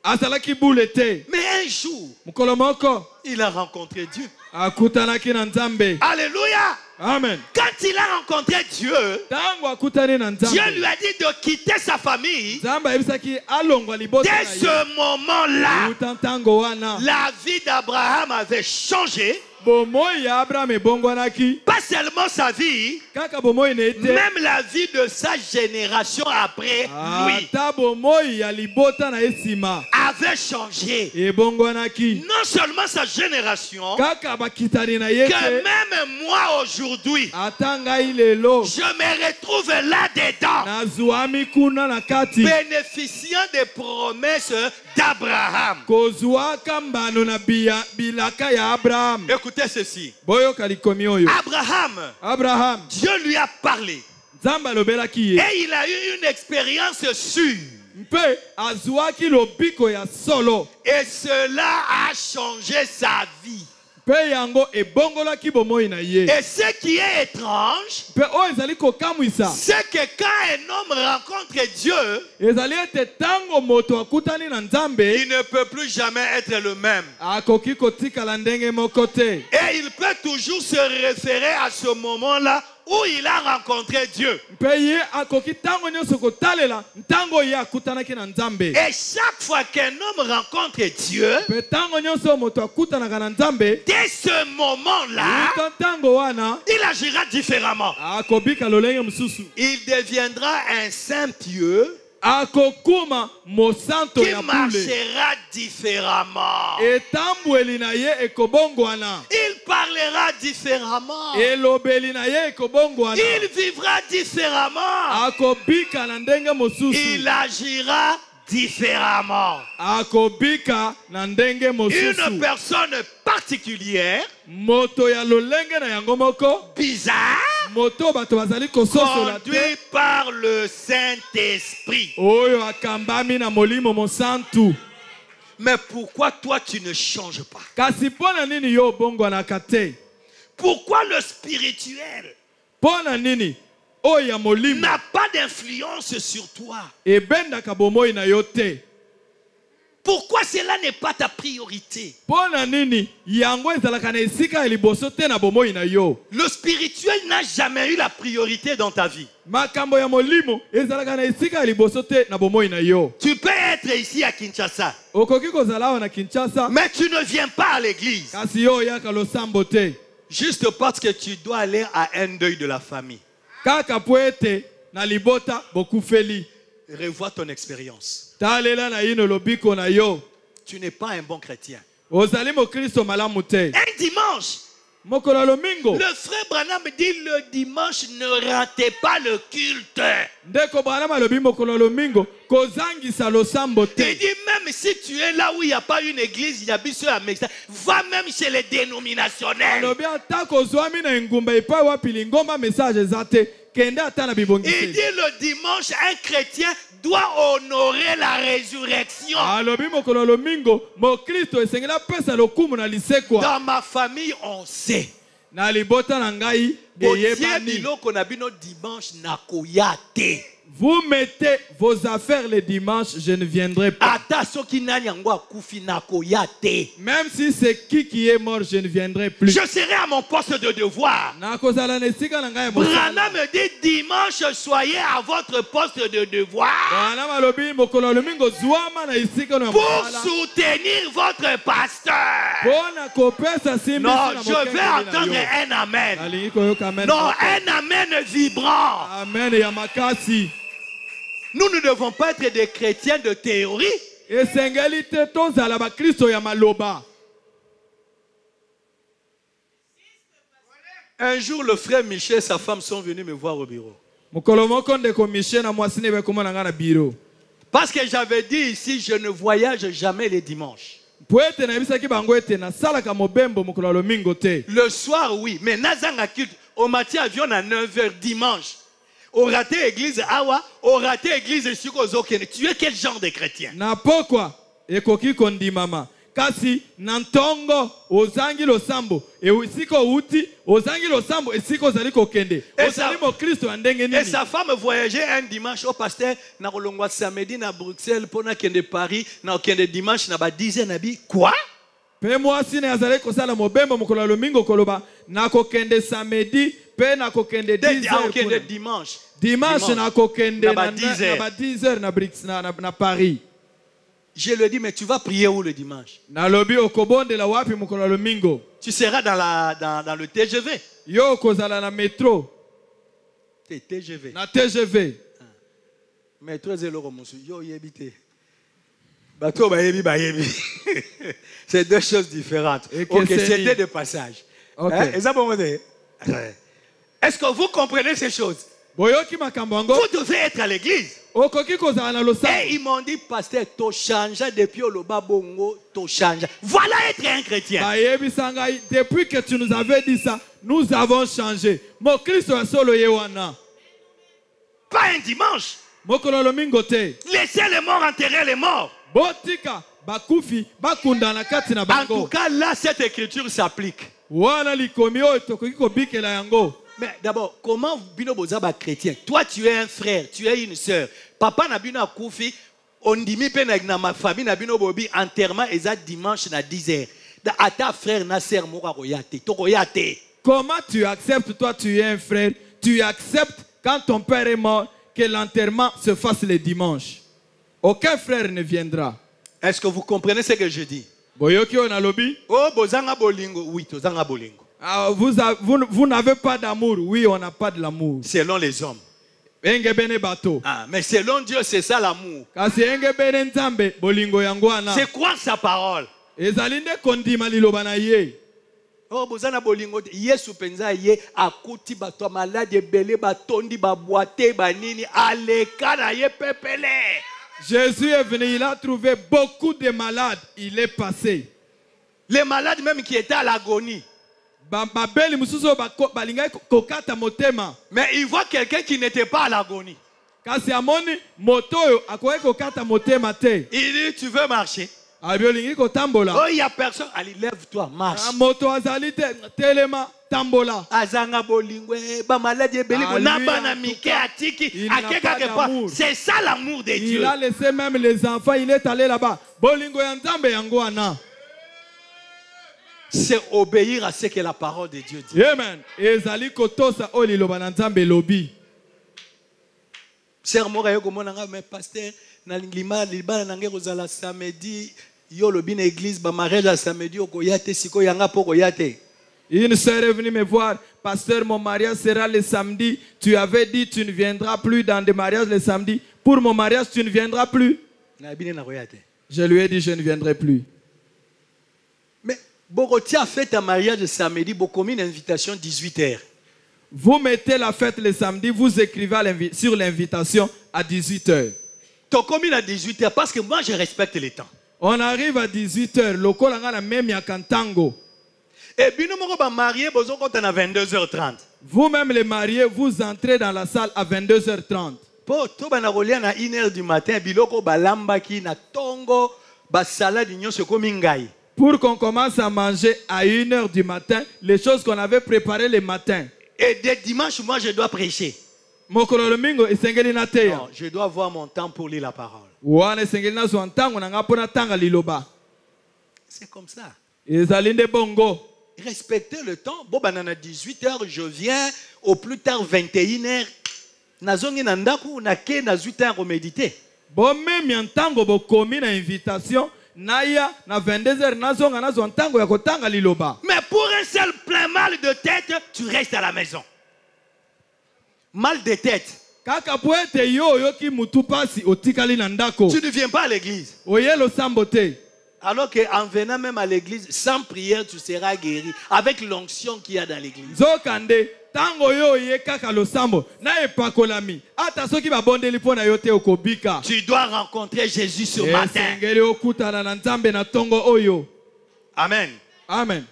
Azalaki boule te. Mais un jour, Mokolo moko. il a rencontré Dieu. Akutanaki na Nzambe. Alléluia. Amen. Quand il a rencontré Dieu, Tango akutani na Nzambe. Dieu lui a dit de quitter sa famille. Nzambe ayebisaki alongwa libota na Dès ye. ce moment-là, Utantango wana. la vie d'Abraham avait changé. Bomoi ya Abraham ebongwanaki. Pas seulement sa vie, Kaka bomoi na ete. même la vie de sa génération après lui Ata bomoi ya libota na esima. avait changé. Ebongwanaki. Non seulement sa génération, Kaka bakitani na ye que te. même moi aujourd'hui, Ata ngai lelo. je me retrouve là-dedans, Nazwami kuna na kati. bénéficiant des promesses d'Abraham. Kozwaka mbano na bilaka ya Abraham. Écoutez ceci. Boyoka likomi oyo. Abraham, Dieu lui a parlé. Nzambe alobelaki ye. Et il a eu une expérience sûre. Mpe azwaki lobiko ya solo. Et cela a changé sa vie. Mpe yango ebongolaki bomoi na ye. Et ce qui est étrange, Mpe oyo ezali kokamwisa. c'est que quand un homme rencontre Dieu, Ezali ete tango moto akutani na Nzambe. il ne peut plus jamais être le même. Akoki kotikala ndenge moko te. Et il peut toujours se référer à ce moment-là où il a rencontré Dieu. Mpe ye akoki tango nyonso kotalela ntango ye akutanaki na Nzambe. Et chaque fois qu'un homme rencontre Dieu, Mpe tango nyonso moto akutanaka na Nzambe. dès ce moment-là, Ntango wana il agira différemment. akobika lolenge mosusu. Il deviendra un saint pieux Akokuma mosanto qui ya bule. marchera différemment. Etambweli na ye ekobongwana. Il parlera différemment. Elobeli na ye ekobongwana. Il vivra différemment. Akobika na ndenge mosusu. Il agira différemment. Akobika na ndenge Une mosusu. personne particulière, Moto ya lolenge na yango moko. bizarre, Moto bato bazali kososola te. conduit par le Saint-Esprit. Oyo akambami na molimo mosantu. Mais pourquoi toi tu ne changes pas? Kasi pona nini yo obongwanaka te? Pourquoi le spirituel Pona nini oyo ya molimo n'a pas d'influence sur toi? ebendaka bomoi na yo te? Pourquoi cela n'est pas ta priorité? Pona nini yango ezalaka na esika ya liboso te na bomoi na yo? Le spirituel n'a jamais eu la priorité dans ta vie. Makambo ya molimo ezalaka na esika ya liboso te na bomoi na yo. Tu peux être ici à Kinshasa, Okoki kozala awa na Kinshasa, mais tu ne viens pas à l'église. kasi yo oyaka losambo te. Juste parce que tu dois aller à un deuil de la famille. Kaka po ete na libota bokufeli. Revois ton expérience. Talela na ino lobiko na yo. Tu n'es pas un bon chrétien. Ozali mokristo malamu te. Un dimanche, Mokolo ya lomingo. le frère Branham dit le dimanche ne ratez pas le culte. Ndeko Branham alobi mokolo ya lomingo kozangisa losambo Il te. dit même si tu es là où il n'y a pas une église, il y a biso à Mexique, va même chez les dénominationnels. Alobi ata kozwami na engumba epai wapi lingomba message eza te. Kende ata na Il bibongisi. dit le dimanche, un chrétien doit honorer la résurrection. Alobi mokolo ya lomingo mokristo esengela pesa lokumu na lisekwa. Dans ma famille, on sait. Na libota na ngai Botie eyebani. biloko na bino dimanche nakoya te. Vous mettez vos affaires le dimanche, je ne viendrai pas. Même si c'est qui est mort, je ne viendrai plus. Je serai à mon poste de devoir. Branham me dit dimanche, soyez à votre poste de devoir pour soutenir votre pasteur. Non, je vais entendre un amen. Non, un amen vibrant. Amen yamakasi. Nous ne devons pas être des chrétiens de théorie. Un jour, le frère Michel et sa femme sont venus me voir au bureau. Parce que j'avais dit ici, je ne voyage jamais les dimanches. Le soir, oui, mais Nazanga culte, au matin avion à 9h dimanche. Au raté église awa, au raté église sukozokene. Tu es quel genre de chrétien? Na pokwa ekoki kondi mama. Kasi nantongo ozangi lo sambo e usiko uti ozangi lo sambo esiko zaliko kende. Ozali mo Kristo andenge nini? Et sa femme voyageait un dimanche au pasteur na kolongwa samedi na Bruxelles pour na kende Paris na kende dimanche na ba 10h na bi quoi? Pe moi si na azali ko sala mobembo mokolo lomingo koloba na ko kende samedi pe na ko kende 10h dimanche. Dimanche na ko kende na ba 10h na Bruxelles na Paris. Je lui ai dit, mais tu vas prier où le dimanche? Tu seras dans le TGV. Yo kozala na métro. TGV. Na TGV. Métro zelo musu. Yo yebite. Bato ba yebi ba yebi. C'est deux choses différentes. Ok, c'était de passage. Okay. Est-ce que vous comprenez ces choses? Vous devez être à l'église. Et ils m'ont dit, pasteur, tu changes depuis le babongo, tu changes. Voilà être un chrétien. Depuis que tu nous avais dit ça, nous avons changé. Pas un dimanche. Laissez les morts enterrer les morts. En tout cas, là, cette écriture s'applique. Mais d'abord, comment bino bozaba chrétien? Toi, tu es un frère, tu es une sœur. Papa n'a bino koufi, on dit mi pe na ma famille n'a bino bobi enterrement exact dimanche na 10h. À ta frère na sœur mora royate, to royate. Comment tu acceptes, toi tu es un frère, tu acceptes quand ton père est mort que l'enterrement se fasse le dimanche. Aucun frère ne viendra. Est-ce que vous comprenez ce que je dis? Boyoki on a lobby? Oh, bozanga bolingo, oui, tozanga bolingo. Vous n'avez pas d'amour. Oui, on n'a pas de l'amour. Selon les hommes. Ah, mais selon Dieu, c'est ça l'amour. C'est quoi sa parole? Oh, bozana bolingo Yesu penza ye akuti bato malade belé batondi ba boité ba nini aleka na ye pepele. Jésus est venu, il a trouvé beaucoup de malades, il est passé. Les malades même qui étaient à l'agonie. Mais il voit quelqu'un qui n'était pas à l'agonie. Il dit, tu veux marcher? Oh, il n'y a personne. Allez, lève-toi, marche. C'est ça l'amour de Dieu. Il a laissé même les enfants, il est allé là-bas. C'est obéir à ce que la parole de Dieu dit. Amen. Sœur Morayo komonanga mais pasteur na lima libana nange kozala samedi yo lobi na église ba mariage samedi okoyate siko yanga poko yate. Une sœur est venue me voir, pasteur, mon mariage sera le samedi. Tu avais dit tu ne viendras plus dans des mariages le samedi. Pour mon mariage tu ne viendras plus. Je lui ai dit je ne viendrai plus. Mais Bogoti a fait un mariage le samedi, beaucoup une invitation 18h. Vous mettez la fête le samedi, vous écrivez sur l'invitation à 18h. Tu as commis à 18h parce que moi je respecte les temps. On arrive à 18h, le kolanga même yakantango. Et puis nous sommes mariés, nous sommes à 22h30. Vous-même les mariés, vous entrez dans la salle à 22h30. Pour tout bana rolia na 1h du matin, biloko balamba ki na tongo ba salade nyonso komi ngai. Pour qu'on commence à manger à 1h du matin, les choses qu'on avait préparées le matin. Et dès dimanche, moi je dois prêcher. Non, je dois avoir mon temps pour lire la parole. C'est comme ça. Respectez le temps. Bon, à 18h, je viens au plus tard 21h. Nazongi nandaku nake na 8h méditer. Bon, même en tant que invitation, naya na 22h nazonga nazo ntango ya kotanga liloba. Mais pour un seul plein mal de tête, tu restes à la maison. Mal de tête. Kaka poete yo yoki mutu pasi otikali na ndako. Tu ne viens pas à l'église. Oyelo sambote. Alors qu'en venant même à l'église, sans prière, tu seras guéri. Avec l'onction qu'il y a dans l'église. Zokande, tango yo ye kaka lo sambo, na epakolami. Ata soki ba bondeli pona yote okobika. Tu dois rencontrer Jésus ce matin. Sengeli okutana na nzambe na tongo oyo. Amen. Amen.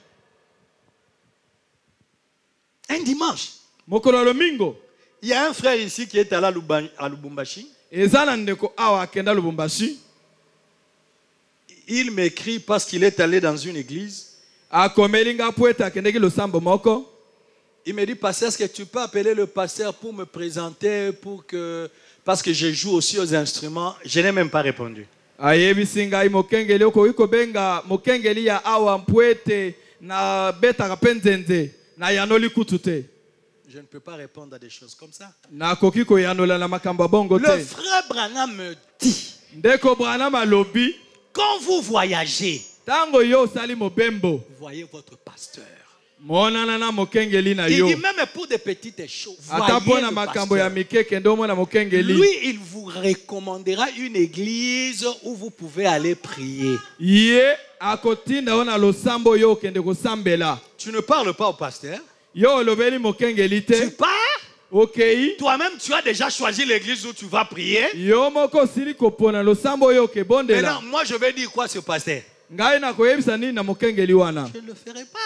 Un dimanche. Mokolo lomingo. Il y a un frère ici qui est allé à Lubumbashi. Ezana ndeko awa kenda Lubumbashi. Il m'écrit parce qu'il est allé dans une église. Il me dit, pasteur, est-ce que tu peux appeler le pasteur pour me présenter, parce que je joue aussi aux instruments. Je n'ai même pas répondu. Je ne peux pas répondre à des choses comme ça. Le frère Branham me dit, quand vous voyagez, vous voyez votre pasteur. Il dit même pour des petites choses, voyez le pasteur. Lui, il vous recommandera une église où vous pouvez aller prier. Tu ne parles pas au pasteur. Tu pars. Okay. Toi-même, tu as déjà choisi l'église où tu vas prier. Maintenant, moi, je vais dire quoi ce pasteur? Je ne le ferai pas.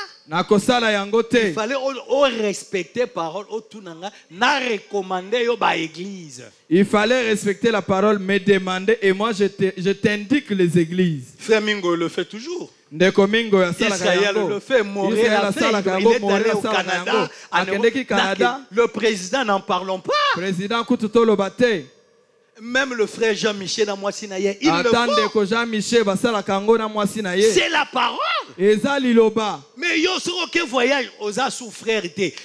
Il fallait respecter la parole. Il fallait respecter la parole, me demander, et moi je t'indique les églises. Frère Mingo le fait toujours. Israël le fait, Montréal il est allé au Canada. Le président, n'en parlons pas. Même le frère Jean-Michel dans Moissinaye, il le faut. C'est la parole. Mais yo sur aucun voyage, osa souffrir.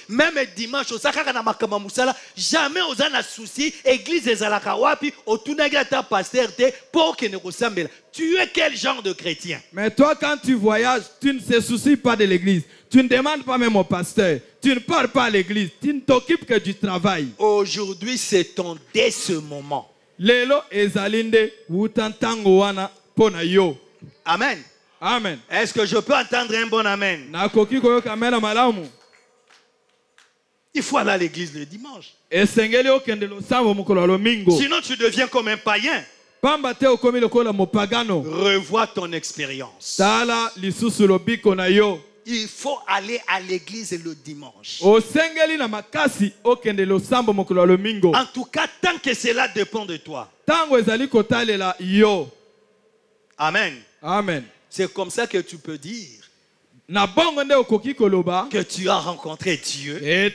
Même dimanche, osa kaka na makama musala, jamais osa na souci. Église ezalaka wapi, otunagi ta pasteur te pour que ne ressemble. Tu es quel genre de chrétien? Mais toi, quand tu voyages, tu ne te soucies pas de l'église. Tu ne demandes pas même au pasteur. Tu ne parles pas à l'église. Tu ne t'occupes que du travail. Aujourd'hui, c'est ton dès ce moment. Lelo ezalinde wutantango wana pona yo. Amen. Amen. Est-ce que je peux entendre un bon amen? Il faut aller à l'église le dimanche. Sinon tu deviens comme un païen. Revois ton expérience. Il faut aller à l'église le dimanche. En tout cas, tant que cela dépend de toi. Amen. Amen. C'est comme ça que tu peux dire que tu as rencontré Dieu. Et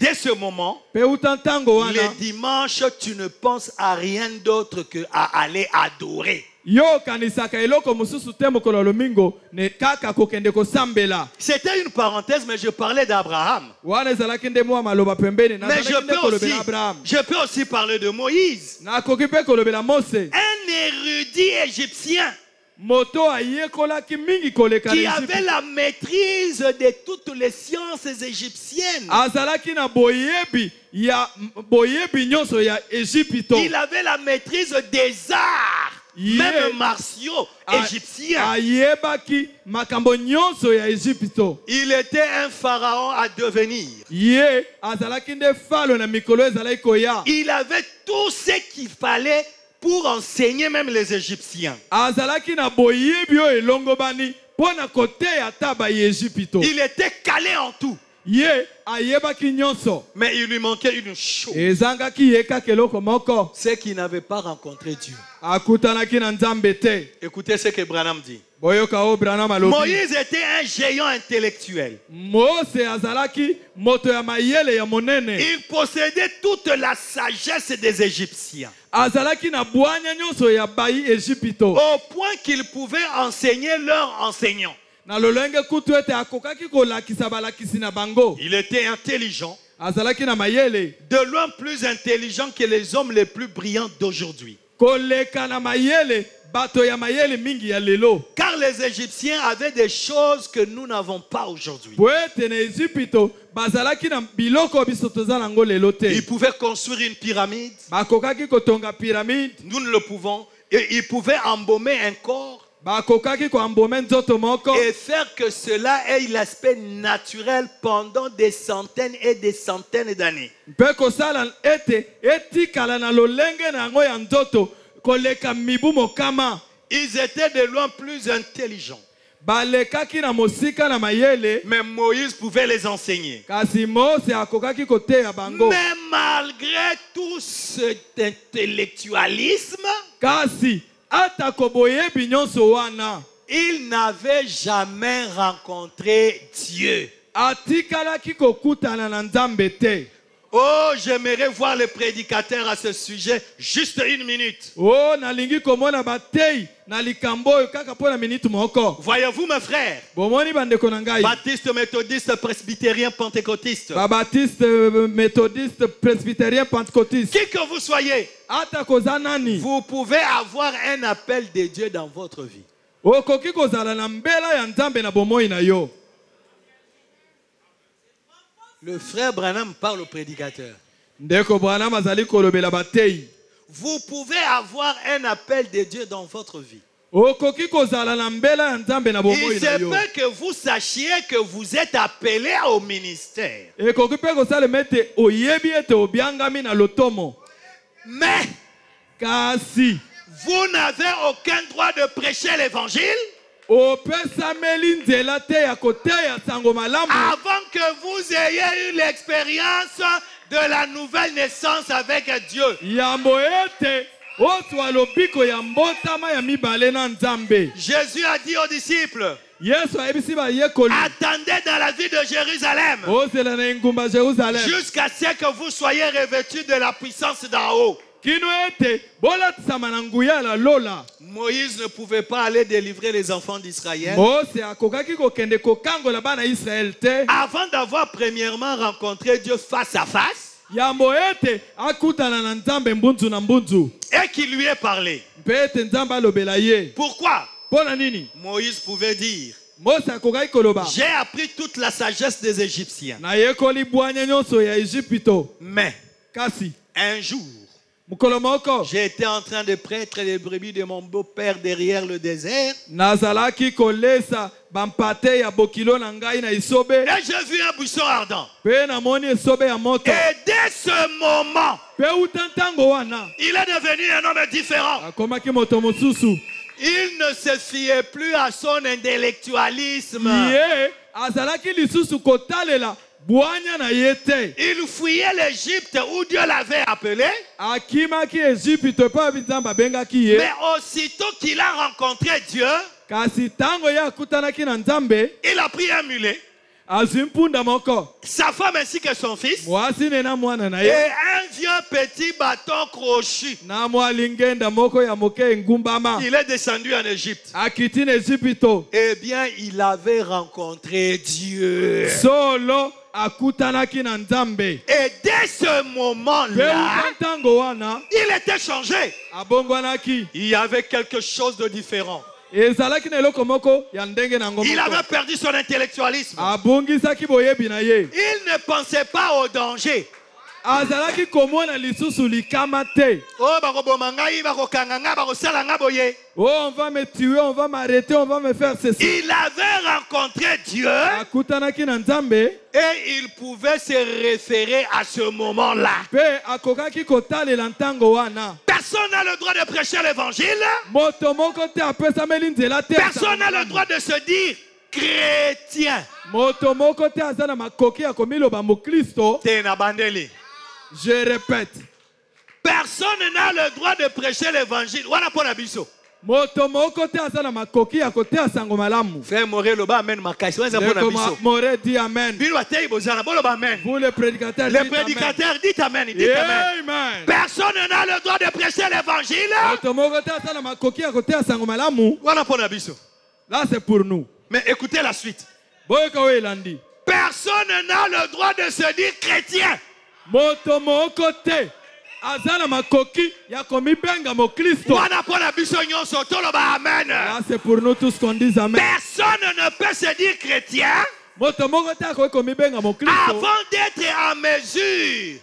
dès ce moment, le dimanche, tu ne penses à rien d'autre qu'à aller adorer. C'était une parenthèse, mais je parlais d'Abraham. Mais je peux aussi parler de Moïse. Un érudit égyptien qui avait la maîtrise de toutes les sciences égyptiennes. Il avait la maîtrise des arts, même martiaux égyptiens. Il était un pharaon à devenir. Il avait tout ce qu'il fallait pour enseigner même les Égyptiens. Il était calé en tout. Mais il lui manquait une chose. C'est qu'il n'avait pas rencontré Dieu. Écoutez ce que Branham dit. Moïse était un géant intellectuel. Il possédait toute la sagesse des Égyptiens. Au point qu'il pouvait enseigner leurs enseignants. Il était intelligent. De loin plus intelligent que les hommes les plus brillants d'aujourd'hui. Car les Égyptiens avaient des choses que nous n'avons pas aujourd'hui. Ils pouvaient construire une pyramide. Nous ne le pouvons. Et ils pouvaient embaumer un corps. Et faire que cela ait l'aspect naturel pendant des centaines et des centaines d'années. Ils étaient de loin plus intelligents. Mais Moïse pouvait les enseigner. Mais malgré tout cet intellectualisme, il n'avait jamais rencontré Dieu. Oh, j'aimerais voir le prédicateur à ce sujet. Juste une minute. Voyez-vous, mes frères, baptiste, méthodiste, presbytérien, pentecôtiste, qui que vous soyez, vous pouvez avoir un appel de Dieu dans votre vie. Le frère Branham parle au prédicateur. Vous pouvez avoir un appel de Dieu dans votre vie. Il se peut que vous sachiez que vous êtes appelé au ministère. Mais vous n'avez aucun droit de prêcher l'évangile avant que vous ayez eu l'expérience de la nouvelle naissance avec Dieu. Jésus a dit aux disciples, attendez dans la ville de Jérusalem jusqu'à ce que vous soyez revêtus de la puissance d'en haut. Moïse ne pouvait pas aller délivrer les enfants d'Israël avant d'avoir premièrement rencontré Dieu face à face et qu'il lui ait parlé. Pourquoi? Moïse pouvait dire, j'ai appris toute la sagesse des Égyptiens. Mais un jour, j'ai été en train de prêtre les brebis de mon beau-père derrière le désert. Et j'ai vu un buisson ardent. Et dès ce moment, il est devenu un homme différent. Il ne se fiait plus à son intellectualisme. Il fuyait l'Égypte où Dieu l'avait appelé. Mais aussitôt qu'il a rencontré Dieu, il a pris un mulet, sa femme ainsi que son fils, et un vieux petit bâton crochu. Il est descendu en Égypte. Eh bien, il avait rencontré Dieu. Et dès ce moment-là, il était changé. Il y avait quelque chose de différent. Il avait perdu son intellectualisme. Il ne pensait pas au danger. Oh, on va me tuer, on va m'arrêter, on va me faire ceci. Il avait rencontré Dieu et il pouvait se référer à ce moment-là. Personne n'a le droit de prêcher l'évangile. Personne n'a le droit de se dire chrétien. Je répète. Personne n'a le droit de prêcher l'évangile. Voilà pour la biso. Frère Moré Loba amen makasi. Moré dit amen. Vous les prédicateurs, les prédicateurs dites amen. Dites amen. Personne n'a le droit de prêcher l'évangile. Voilà pour la biso. Là c'est pour nous. Mais écoutez la suite. Personne n'a le droit de se dire chrétien. Là c'est pour nous tous qu'on dise amen. Personne ne peut se dire chrétien avant d'être en mesure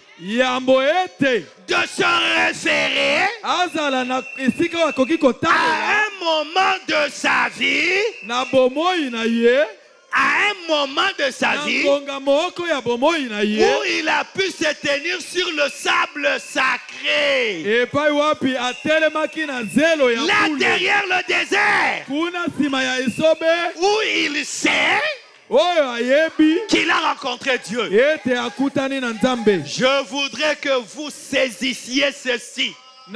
de se référer à un moment de sa vie, où il a pu se tenir sur le sable sacré. Là derrière le désert, où il sait qu'il a rencontré Dieu. Je voudrais que vous saisissiez ceci. Et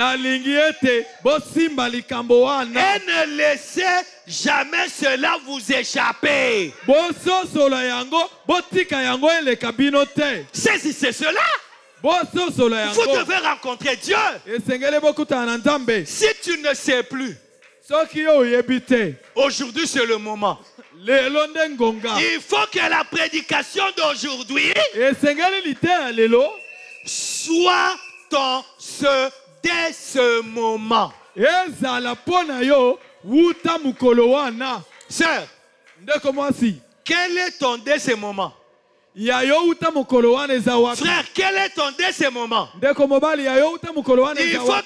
ne laissez jamais cela vous échapper. Saisissez cela. Vous devez rencontrer Dieu. Si tu ne sais plus, aujourd'hui c'est le moment. Il faut que la prédication d'aujourd'hui soit ton dès ce moment. Sœur, quel est ton dès ce moment? Frère, quel est ton dès ce moment? Il faut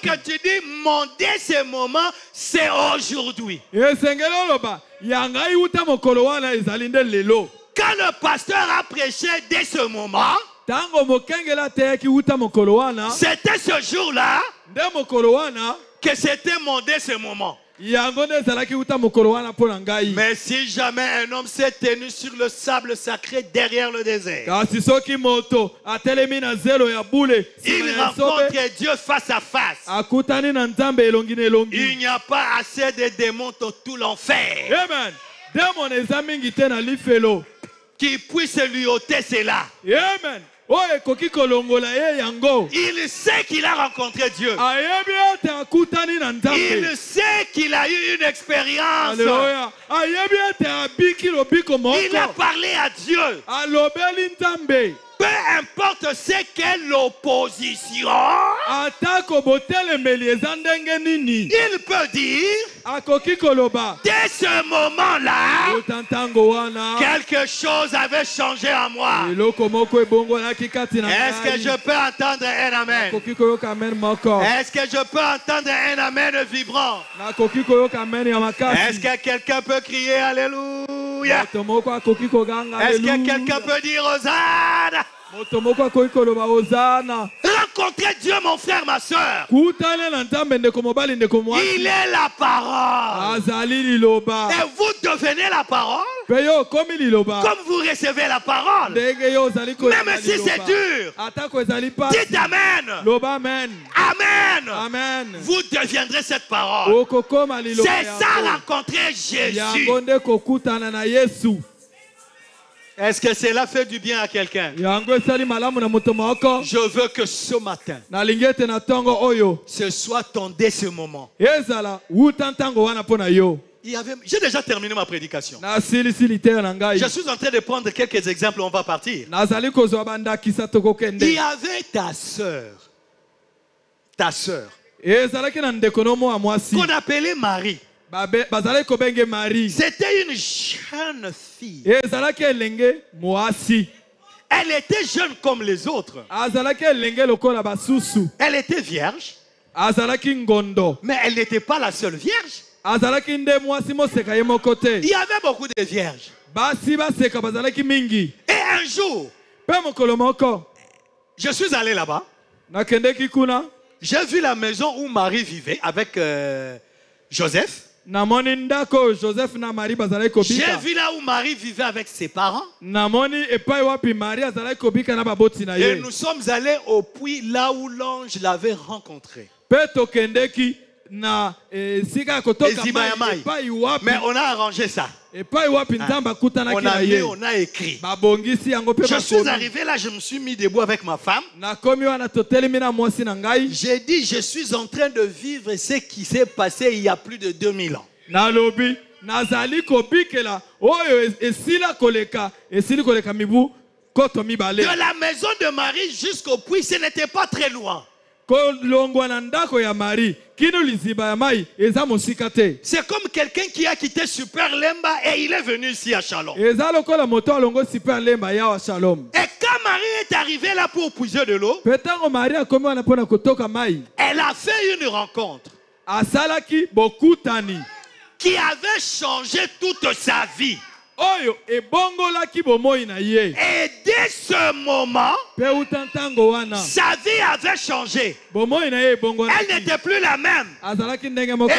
que tu dis mon dès ce moment, c'est aujourd'hui. Quand le pasteur a prêché dès ce moment, c'était ce jour-là que c'était mon dès ce moment. Mais si jamais un homme s'est tenu sur le sable sacré derrière le désert, il rencontre Dieu face à face. Il n'y a pas assez de démons dans tout l'enfer qui puisse lui ôter cela. Amen. Il sait qu'il a rencontré Dieu. Il sait qu'il a eu une expérience. Il a parlé à Dieu. Peu importe c'est quelle opposition, il peut dire dès ce moment-là, quelque chose avait changé en moi. Est-ce que je peux entendre un amen? Est-ce que je peux entendre un amen vibrant? Est-ce que quelqu'un peut crier Alléluia? Est-ce que quelqu'un peut dire Hosanna? Rencontrez Dieu, mon frère, ma soeur. Il est la parole. Et vous devenez la parole. Comme vous recevez la parole. Même si c'est dur, dites Amen. Amen. Amen. Vous deviendrez cette parole. C'est ça, rencontrer Jésus. Est-ce que cela fait du bien à quelqu'un? Je veux que ce matin, ce soit ton dès ce moment. J'ai déjà terminé ma prédication. Je suis en train de prendre quelques exemples, on va partir. Il y avait ta sœur, qu'on appelait Marie. C'était une jeune fille. Elle était jeune comme les autres. Elle était vierge. Mais elle n'était pas la seule vierge. Il y avait beaucoup de vierges. Et un jour, je suis allé là-bas. J'ai vu la maison où Marie vivait avec Joseph. J'ai vu là où Marie vivait avec ses parents. Et nous sommes allés au puits là où l'ange l'avait rencontré. Mais on a arrangé ça. On a écrit. Je suis arrivé là, je me suis mis debout avec ma femme. J'ai dit, je suis en train de vivre ce qui s'est passé il y a plus de 2000 ans. De la maison de Marie jusqu'au puits, ce n'était pas très loin. C'est comme quelqu'un qui a quitté Super Lemba et il est venu ici à Shalom. Et quand Marie est arrivée là pour puiser de l'eau, elle a fait une rencontre qui avait changé toute sa vie. Et dès ce moment, sa vie avait changé. Elle n'était plus la même. Et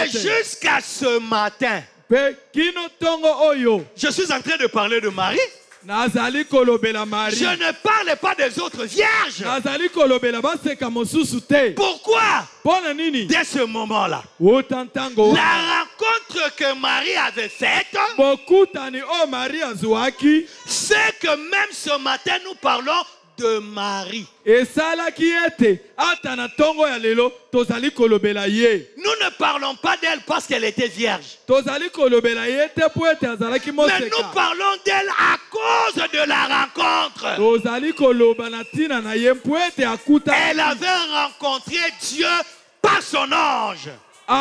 jusqu'à ce matin, je suis en train de parler de Marie. Je ne parle pas des autres vierges. Pourquoi? Dès ce moment-là, la rencontre que Marie avait faite, c'est que même ce matin nous parlons de Marie. Nous ne parlons pas d'elle parce qu'elle était vierge. Mais nous parlons d'elle à cause de la rencontre. Elle avait rencontré Dieu par son ange. Et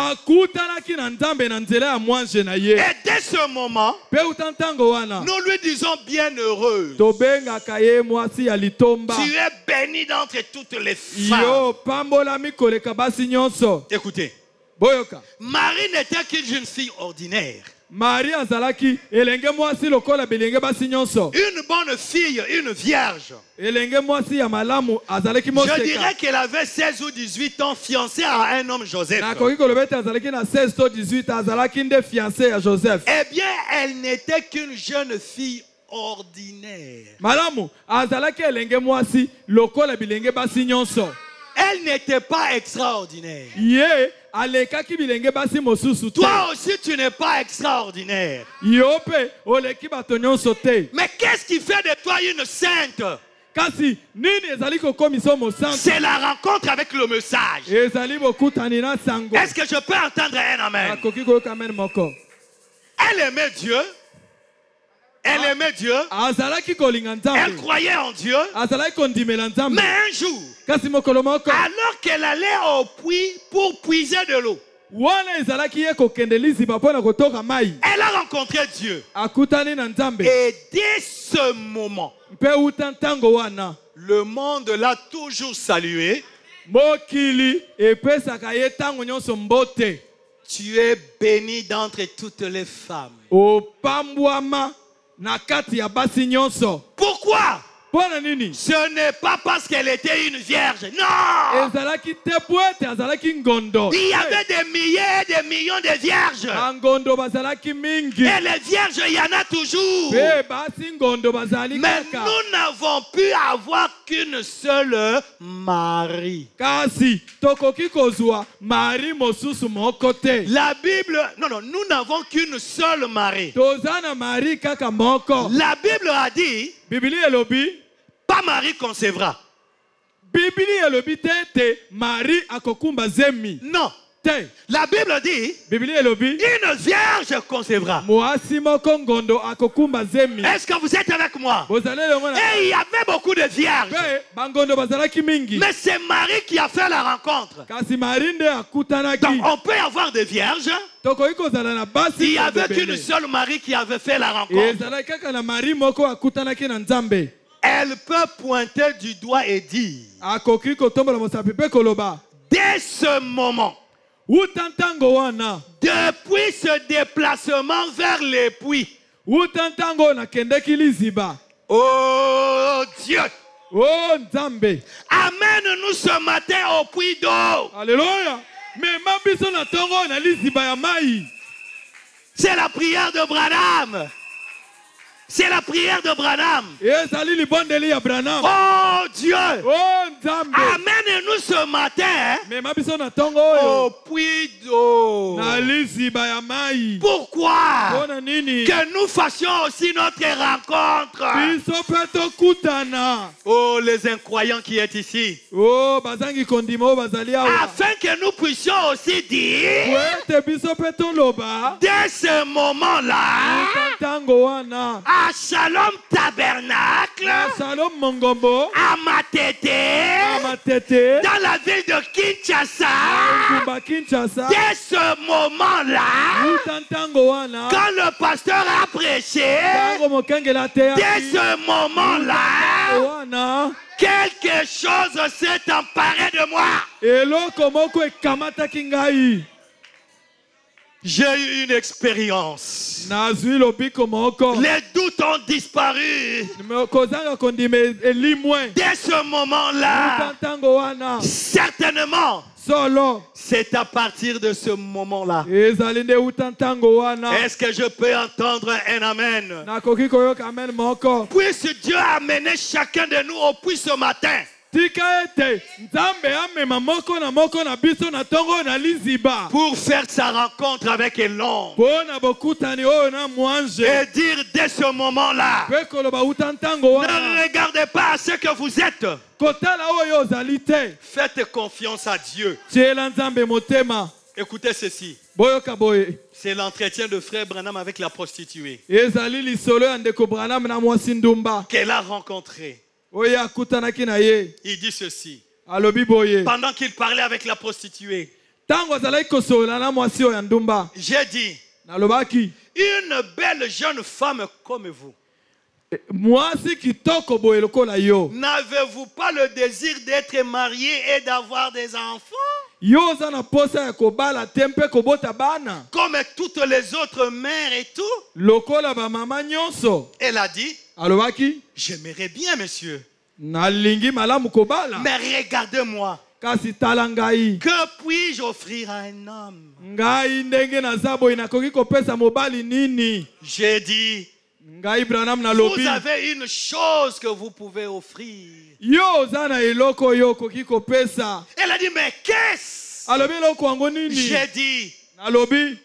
dès ce moment, nous lui disons bienheureuse. Tu es bénie d'entre toutes les femmes. Écoutez, Marie n'était qu'une jeune fille ordinaire. Une bonne fille, une vierge. Je dirais qu'elle avait 16 ou 18 ans, fiancée à un homme, Joseph. Eh bien, elle n'était qu'une jeune fille ordinaire. Elle n'était pas extraordinaire. Toi aussi, tu n'es pas extraordinaire. Mais qu'est-ce qui fait de toi une sainte? C'est la rencontre avec le message. Est-ce que je peux entendre un amen? Elle aimait Dieu. Elle aimait Dieu. Elle croyait en Dieu. Mais un jour, alors qu'elle allait au puits pour puiser de l'eau, elle a rencontré Dieu. Et dès ce moment, le monde l'a toujours salué. Tu es bénie d'entre toutes les femmes. Pourquoi? Ce n'est pas parce qu'elle était une vierge. Non! Il y avait des milliers et des millions de vierges. Et les vierges, il y en a toujours. Mais nous n'avons pu avoir qu'une seule Marie. La Bible, nous n'avons qu'une seule Marie. La Bible a dit, pas Marie concevra. Non. La Bible dit, une vierge concevra. Est-ce que vous êtes avec moi? Et il y avait beaucoup de vierges. Mais c'est Marie qui a fait la rencontre. Donc on peut avoir des vierges. Il n'y avait qu'une seule Marie qui avait fait la rencontre. Elle peut pointer du doigt et dire, dès ce moment, depuis ce déplacement vers les puits, oh Dieu, amène-nous ce matin au puits d'eau. Alléluia. C'est la prière de Branham. C'est la prière de Branham. Oh Dieu. Amène-nous ce matin au puits d'eau. Pourquoi? Que nous fassions aussi notre rencontre. Oh, les incroyants qui est ici. Afin que nous puissions aussi dire dès ce moment-là à Shalom Tabernacle, à Matete, dans la ville de Kinshasa, dès ce moment-là, quand le pasteur a prêché, dès ce moment-là, quelque chose s'est emparé de moi. J'ai eu une expérience. Les doutes ont disparu. Dès ce moment-là, certainement, c'est à partir de ce moment-là. Est-ce que je peux entendre un amen? Puisse Dieu amener chacun de nous au puits ce matin. Pour faire sa rencontre avec Elon. Et dire dès ce moment-là, ne regardez pas à ce que vous êtes. Faites confiance à Dieu. Écoutez ceci. C'est l'entretien de frère Branham avec la prostituée qu'elle a rencontrée. Il dit ceci. Pendant qu'il parlait avec la prostituée, j'ai dit, une belle jeune femme comme vous, n'avez-vous pas le désir d'être marié et d'avoir des enfants? Comme toutes les autres mères et tout. Elle a dit, j'aimerais bien, monsieur. Mais regardez-moi. Que puis-je offrir à un homme? J'ai dit, vous avez une chose que vous pouvez offrir. Elle a dit, mais qu'est-ce? J'ai dit,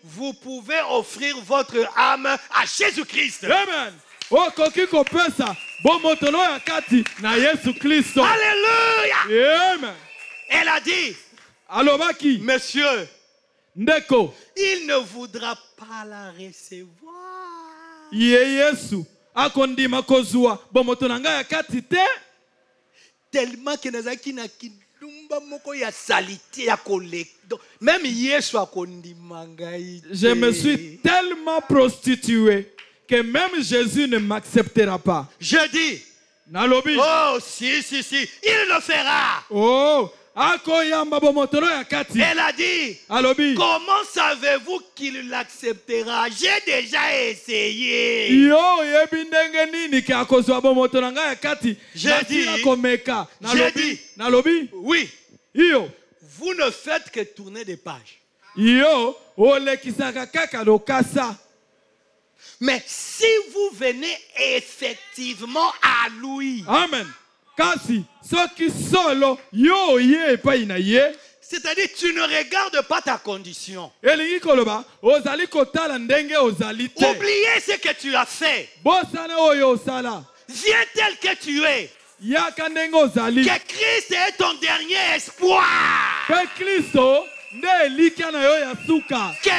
vous pouvez offrir votre âme à Jésus-Christ. Amen. Alléluia. Amen. Elle a dit, monsieur, il ne voudra pas la recevoir. Tellement que nazaki na kidumba moko ya salité ya collecte. Même Yesu akondima ngai. Je me suis tellement prostitué que même Jésus ne m'acceptera pas. Je dis, oh si, il le fera. Oh, elle a dit, comment savez-vous qu'il l'acceptera? J'ai déjà essayé. J'ai dit, oui. Vous ne faites que tourner des pages. Mais si vous venez effectivement à lui, amen. C'est-à-dire tu ne regardes pas ta condition. Oubliez ce que tu as fait. Viens tel que tu es. Que Christ est ton dernier espoir. Que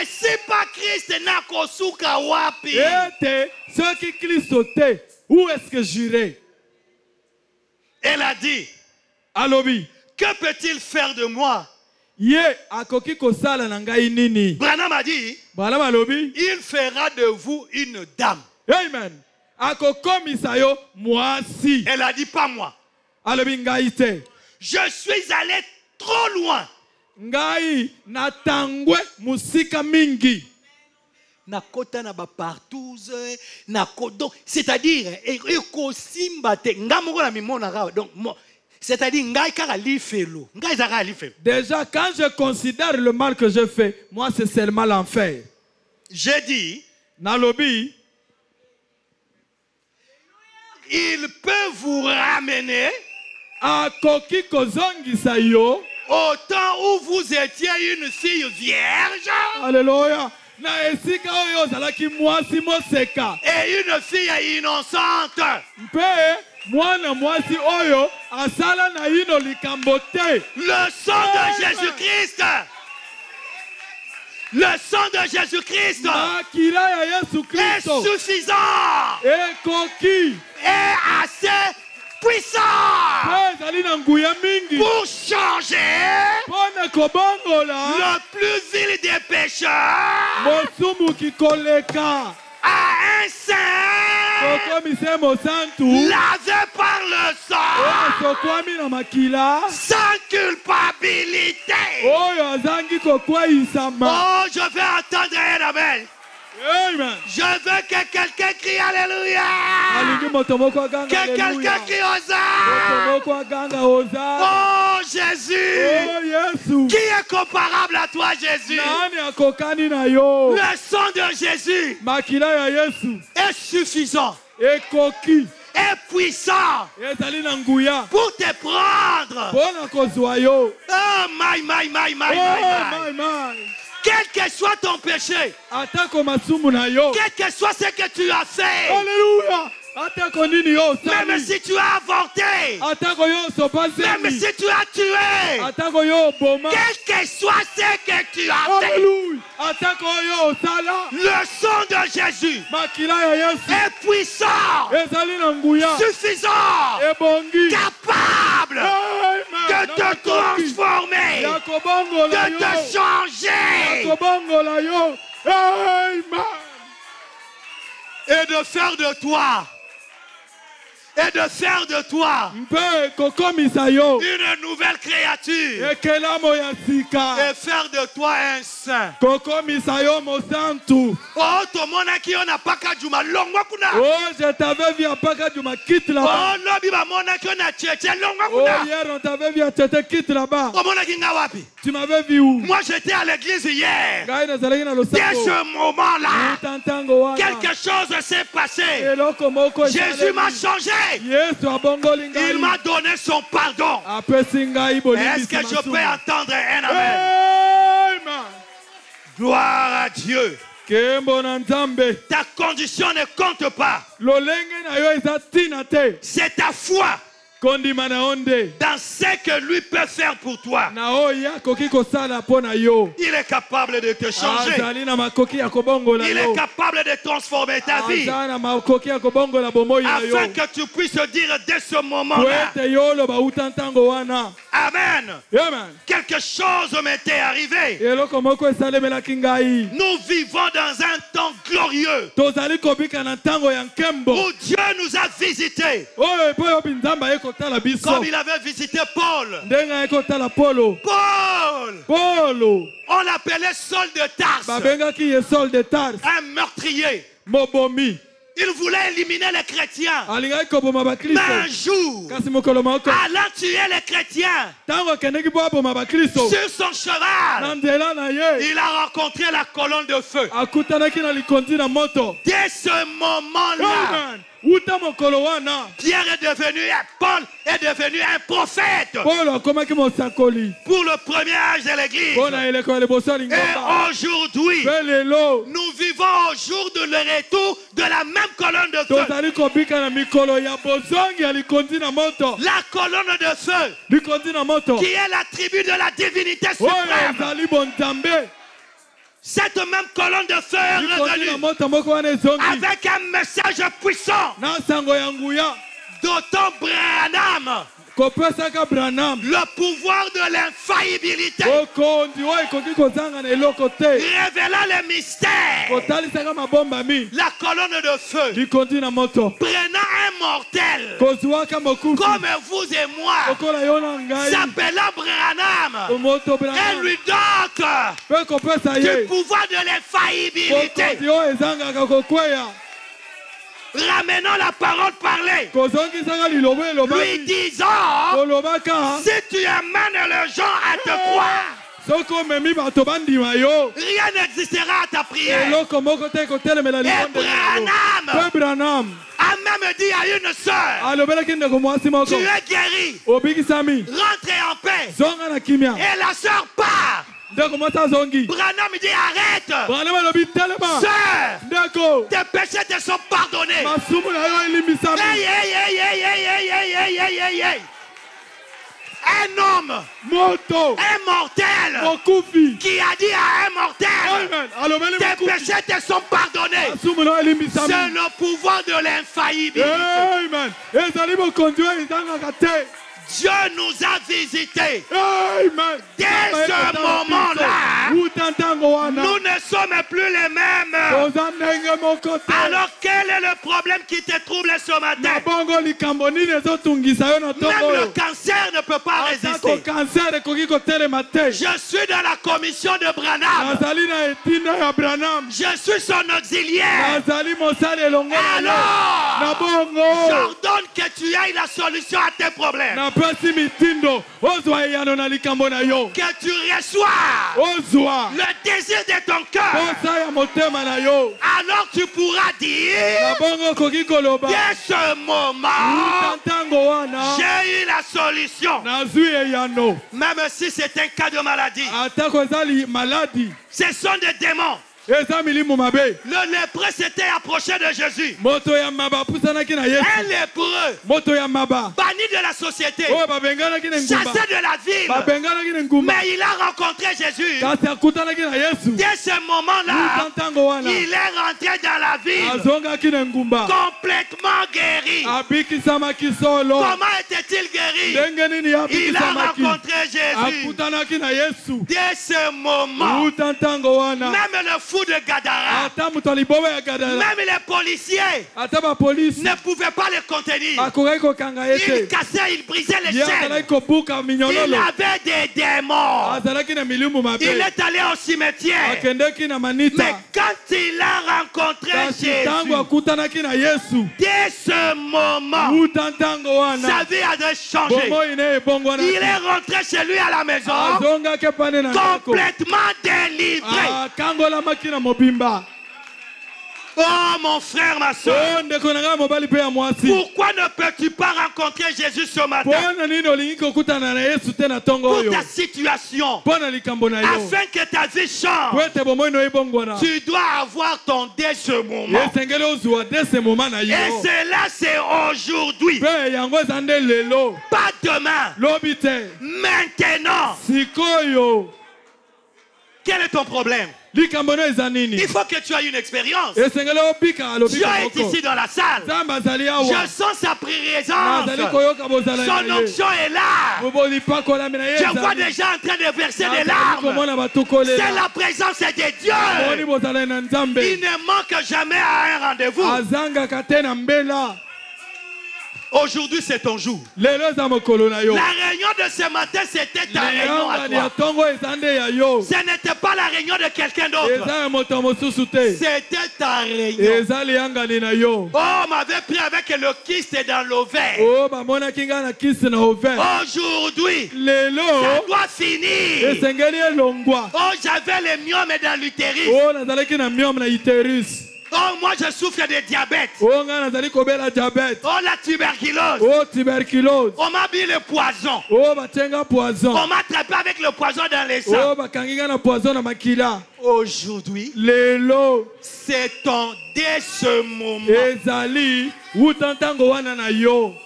si pas Christ n'a kosuka wapi. Où est-ce que j'irai? Elle a dit, que peut-il faire de moi? Branham a dit, il fera de vous une dame. Amen. Elle a dit, pas moi. Je suis allé trop loin. C'est-à-dire, déjà, quand je considère le mal que je fais, moi, c'est seulement l'enfer. J'ai dit, Nalobi. Il peut vous ramener Akoki kozongisa yo. Au temps où vous étiez une fille vierge. Alléluia. Na esika oyo zalaki mwasi moseka. Et une fille innocente. Mpe mwana mwasi oyo asala na ino likambo te. Le sang de Jésus-Christ. Le sang de Jésus-Christ est suffisant. Ekoki. Est assez puissant pour changer le plus vil des pécheurs à un saint lavé par le sang sans culpabilité. Oh, je veux entendre un amen. Amen. Je veux que quelqu'un crie Alléluia. Que quelqu'un crie Hosanna. Oh Jésus. Qui est comparable à toi, Jésus? Le sang de Jésus est suffisant. Est puissant pour te prendre. Oh my. Quel que soit ton péché, quel que soit ce que tu as fait, Alléluia. Même si tu as avorté, même si tu as tué, quel que soit ce que tu as fait, le sang de Jésus est puissant, suffisant, capable de te transformer, de te changer et de faire de toi une nouvelle créature et faire de toi un saint. Oh, je t'avais vu à Pakadjuma, quitte là-bas. Oh, hier on t'avait vu à Tete, quitte là-bas. Tu m'avais vu où? Moi j'étais à l'église hier. Dès ce moment-là, quelque chose s'est passé. Jésus m'a changé. Il m'a donné son pardon. Est-ce que je peux entendre un amen? Gloire à Dieu. Ta condition ne compte pas. C'est ta foi dans ce que lui peut faire pour toi. Il est capable de te changer. Il est capable de transformer ta vie afin que tu puisses dire dès ce moment-là, Amen. Quelque chose m'était arrivé. Nous vivons dans un temps glorieux où Dieu nous a visités. Comme il avait visité Paul. Paul, on l'appelait Saul de Tarse, un meurtrier. Il voulait éliminer les chrétiens. Mais un jour, allant tuer les chrétiens, sur son cheval, il a rencontré la colonne de feu. Dès ce moment-là, Pierre est devenu, Paul est devenu un prophète pour le premier âge de l'église. Et aujourd'hui, nous vivons au jour de le retour de la même colonne de feu. La colonne de feu qui est l'attribut de la divinité suprême. Cette même colonne de feu est revenue avec un message puissant. D'autant Branham, le pouvoir de l'infaillibilité, révélant les mystères, la colonne de feu, prenant un mortel comme vous et moi, s'appelant Branham, et lui donne du pouvoir de l'infaillibilité. Ramenons la parole parlée, lui disant, si tu amènes les gens à te croire Rien n'existera à ta prière. Et Branham a même dit à une sœur, tu es guéri, rentre en paix. Et la sœur part. Branham dit arrête. Sœur, tes péchés te sont pardonnés. Un homme, un mortel, qui a dit à un mortel, tes péchés te sont pardonnés. C'est le pouvoir de l'infaillibilité. Dieu nous a visités. Dès ce moment-là, nous ne sommes plus les mêmes. Alors quel est le problème qui te trouble ce matin? Même le cancer ne peut pas résister. Je suis dans la commission de Branham. Je suis son auxiliaire. Alors, j'ordonne que tu ailles la solution à tes problèmes. Que tu reçois le désir de ton cœur. Alors tu pourras dire, dès ce moment, j'ai eu la solution. Même si c'est un cas de maladie. Ce sont des démons. Le lépreux s'était approché de Jésus. Un lépreux banni de la société, chassé de la ville. Mais il a rencontré Jésus. Dès ce moment-là, il est rentré dans la ville complètement guéri. Comment était-il guéri? Il a rencontré Jésus. Dès ce moment, même le fou de Gadara, même les policiers ne pouvaient pas les contenir. Ils cassaient, ils brisaient les chaînes. Il avait des démons. Il est allé au cimetière. Mais quand il a rencontré Jésus, dès ce moment, sa vie a changé. Il est rentré chez lui à la maison complètement délivré. Oh mon frère, ma soeur, pourquoi ne peux-tu pas rencontrer Jésus ce matin pour ta situation, afin que ta vie change? Tu dois avoir ton dès ce moment. Et cela c'est aujourd'hui, pas demain, maintenant. Quel est ton problème? Il faut que tu aies une expérience. Dieu est ici dans la salle. Je sens sa présence. Son onction est là. Je vois des gens en train de verser des larmes. C'est la présence de Dieu. Il ne manque jamais à un rendez-vous. Aujourd'hui, c'est ton jour. La réunion de ce matin, c'était ta réunion à toi. Ce n'était pas la réunion de quelqu'un d'autre. C'était ta réunion. Oh, on m'avait pris avec le kyste dans l'ovaire. Aujourd'hui, ça doit finir. Oh, j'avais les myomes dans l'utérus. Oh, moi je souffre de diabète. Oh, la tuberculose. On m'a mis le poison. On m'a attrapé avec le poison dans les sangs. Aujourd'hui, c'est ton dès ce moment.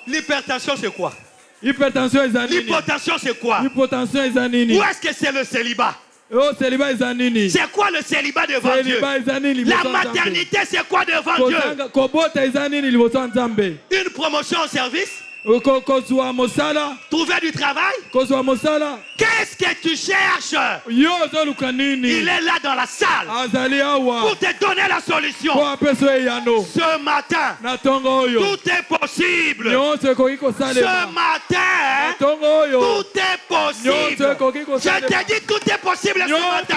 L'hypertension c'est quoi? L'hypotension c'est quoi? Où est-ce que c'est le célibat? C'est quoi le célibat devant Dieu? La maternité c'est quoi devant Dieu? Une promotion au service? Trouver du travail? Qu'est-ce que tu cherches? Il est là dans la salle pour te donner la solution. Ce matin, tout est possible. Ce matin, tout est possible. Je te dis tout est possible ce matin.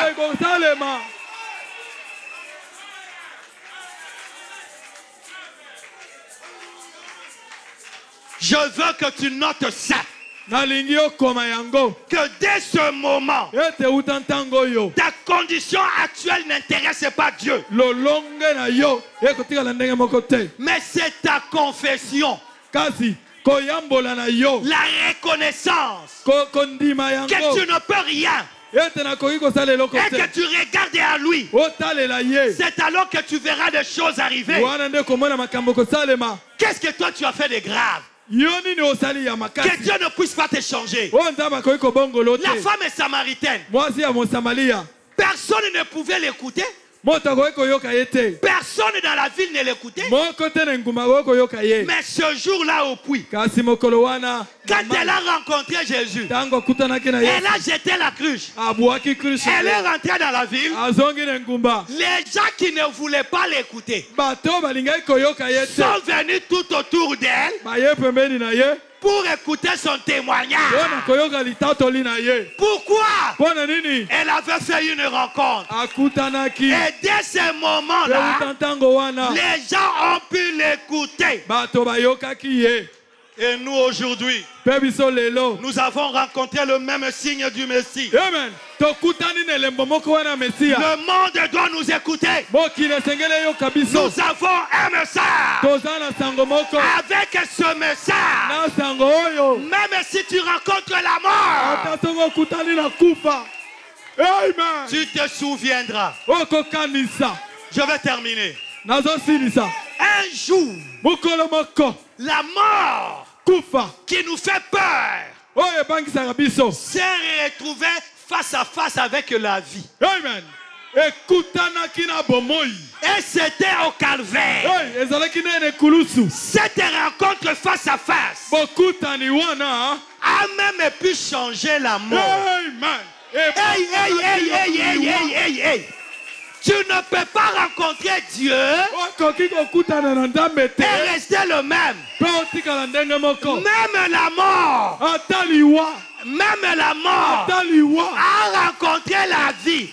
Je veux que tu notes ça. que dès ce moment, ta condition actuelle n'intéresse pas Dieu. Mais c'est ta confession, la reconnaissance que tu ne peux rien et que tu regardes à lui. C'est alors que tu verras des choses arriver. Qu'est-ce que toi tu as fait de grave? Que Dieu ne puisse pas te changer. La femme est samaritaine. Personne ne pouvait l'écouter. Personne dans la ville ne l'écoutait. Mais ce jour-là au puits, quand elle a rencontré Jésus, elle a jeté la cruche. Elle est rentrée dans la ville. Les gens qui ne voulaient pas l'écouter sont venus tout autour d'elle pour écouter son témoignage. Pourquoi? Elle avait fait une rencontre. Et dès ce moment-là, les gens ont pu l'écouter. Et nous aujourd'hui, nous avons rencontré le même signe du Messie. Amen. Le monde doit nous écouter. Nous avons un message. Avec ce message, même si tu rencontres la mort, Amen. tu te souviendras. Je vais terminer. Un jour, la mort qui nous fait peur s'est retrouvée face à face avec la vie. Amen. Et c'était au calvaire. Cette rencontre face à face a même pu changer la mort. Hey. Tu ne peux pas rencontrer Dieu et rester le même. Même la mort a rencontré la vie.